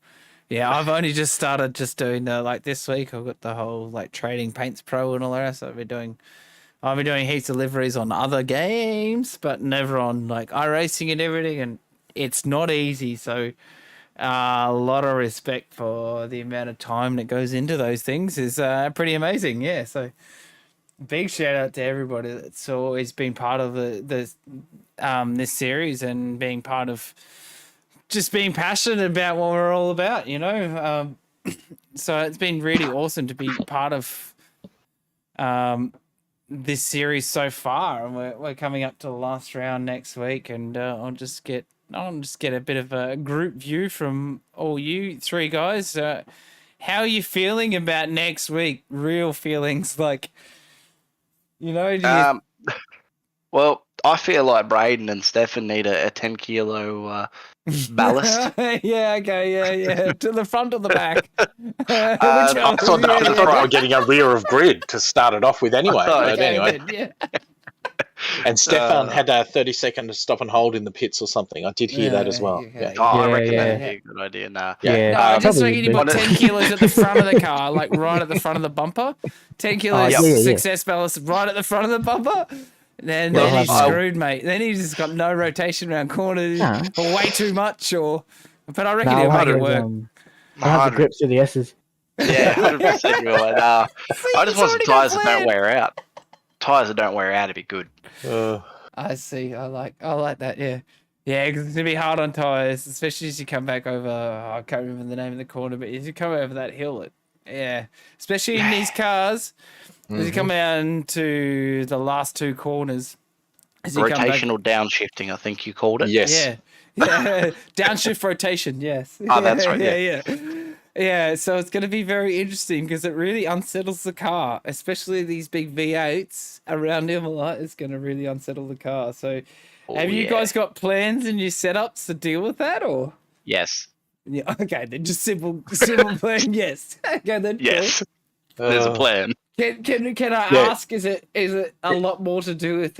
Yeah, I've only just started doing this week. I've got the whole Trading Paints Pro and all the rest. I've been doing heaps of liveries on other games, but never on iRacing and everything, and it's not easy. So a lot of respect for the amount of time that goes into those things is pretty amazing. Yeah, so big shout out to everybody that's always been part of this series and being part of just being passionate about what we're all about, so it's been really awesome to be part of this series so far, and we're coming up to the last round next week, and I'll just get a bit of a group view from all you three guys. How are you feeling about next week? Real feelings, Well, I feel like Braden and Stefan need a 10 kilo ballast. Yeah, okay, yeah. To the front or the back? I thought they were getting a rear of grid to start it off with anyway. But Okay, anyway. then, yeah. And Stefan had a 30-second stop and hold in the pits or something. I did hear that as well. Yeah. Oh, I Yeah, reckon yeah. that'd be a good idea. Nah. Yeah. No, I just probably reckon you would put be. 10 kilos at the front of the car, like right at the front of the bumper. 10 kilos yeah, yeah. success ballast right at the front of the bumper. Then Well, he's I'll- screwed, mate. Then he's just got no rotation around corners Nah. or way too much. But I reckon Nah, he'll I'll make it have work. I'll have the grips to the S's. Yeah, 100% you will. Nah. I just want some already got tyres that don't planned. wear out. Tyres that don't wear out would be good. I see. I like that. Yeah. Yeah, because it's going to be hard on tyres, especially as you come back over, I can't remember the name of the corner, but as you come over that hill, especially in these cars, as you come down to the last two corners. As you come back- Rotational downshifting, I think you called it. Yes. Yeah. Downshift rotation, yes. Oh, that's right, Yeah. Yeah, so it's going to be very interesting because it really unsettles the car, especially these big V8s around Imola. It's going to really unsettle the car. So, have you guys got plans in your setups to deal with that, or? Yes. Yeah, okay, then just simple plan. Yes. Okay, then. Yes. There's a plan. Can I ask? Is it a lot more to do with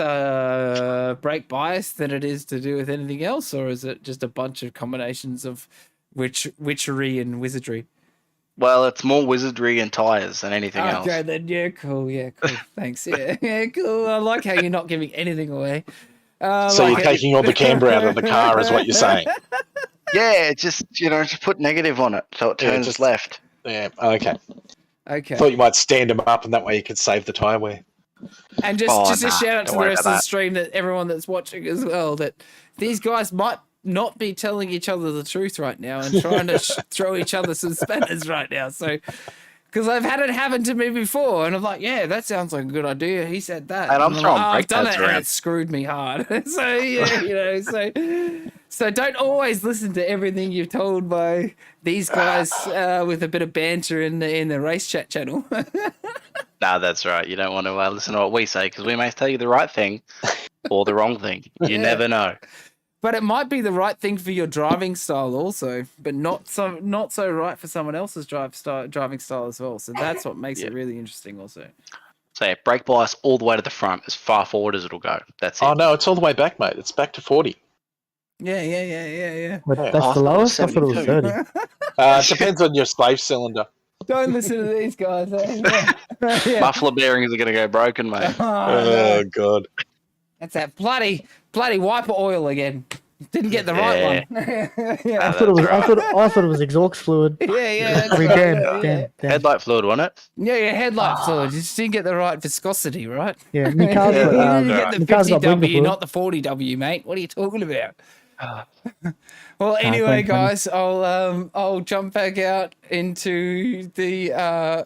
brake bias than it is to do with anything else, or is it just a bunch of combinations of witchery and wizardry? Well, it's more wizardry and tyres than anything else. Okay, then cool. Thanks. Yeah, cool. I like how you're not giving anything away. So you're taking all the camber out of the car, is what you're saying? Yeah, just put negative on it so it turns just- left. Yeah. Okay. Okay. Thought you might stand them up, and that way you could save the tyre wear. And just a shout out to don't the worry rest about of the that. stream, that everyone that's watching as well, that these guys might not be telling each other the truth right now and trying to throw each other some spanners right now. So, because I've had it happen to me before, and I'm like, yeah, that sounds like a good idea. He said that, And I'm like, throwing I've brake done pads it, and around. it screwed me hard. So yeah, so don't always listen to everything you're told by these guys with a bit of banter in the race chat channel. Nah, that's right. You don't want to listen to what we say because we may tell you the right thing or the wrong thing. You never know. But it might be the right thing for your driving style also, but not so right for someone else's driving style as well. So that's what makes it really interesting also. So yeah, brake bias all the way to the front, as far forward as it'll go. That's it. Oh no, it's all the way back, mate. It's back to 40. Yeah. But Yeah. that's I the thought it was lowest? I thought it was 72. 30. It depends on your slave cylinder. Don't listen to these guys. Yeah. Muffler bearings are going to go broken, mate. Oh god. That's that bloody wiper oil again. Didn't get the right one. I thought it was exhaust fluid. Yeah. That's I mean, right, damn. Headlight fluid, wasn't it? Yeah, headlight fluid. You just didn't get the right viscosity, right? Yeah, my car's You got, didn't get the my car's got blinker 50W, fluid. not the 40W, mate. What are you talking about? Well, thanks, anyway, man. guys, I'll jump back out into the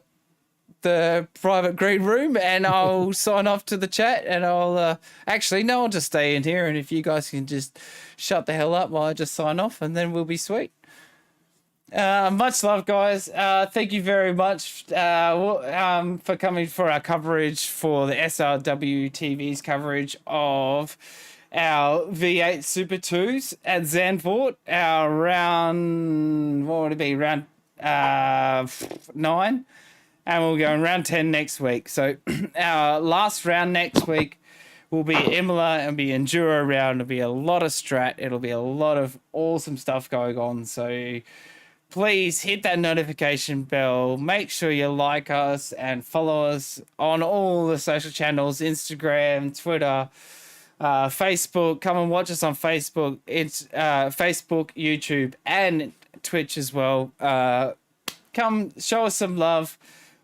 private green room, and I'll sign off to the chat, and I'll I'll just stay in here, and if you guys can just shut the hell up while I just sign off, and then we'll be sweet. Much love, guys. Thank you very much for coming for our coverage for the SRW TV's coverage of our V8 Super 2s at Zandvoort, our round, what would it be, round 9, and we'll go in round 10 next week. So our last round next week will be Imola and be Enduro round. It'll be a lot of strat. It'll be a lot of awesome stuff going on. So please hit that notification bell. Make sure you like us and follow us on all the social channels, Instagram, Twitter, Facebook. Come and watch us on Facebook. It's Facebook, YouTube, and Twitch as well. Come show us some love.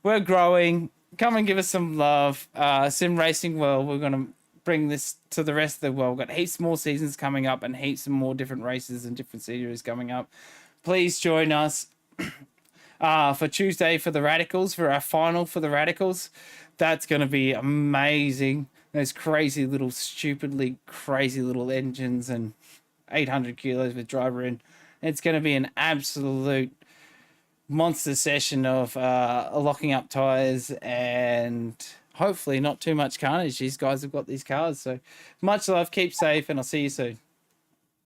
We're growing. Come and give us some love. Sim Racing World, we're going to bring this to the rest of the world. We've got heaps more seasons coming up and heaps more different races and different series coming up. Please join us for Tuesday for the Radicals, for our final for the Radicals. That's going to be amazing. Those stupidly crazy little engines and 800 kilos with driver in. It's going to be an absolute monster session of locking up tyres and hopefully not too much carnage. These guys have got these cars. So much love, keep safe, and I'll see you soon.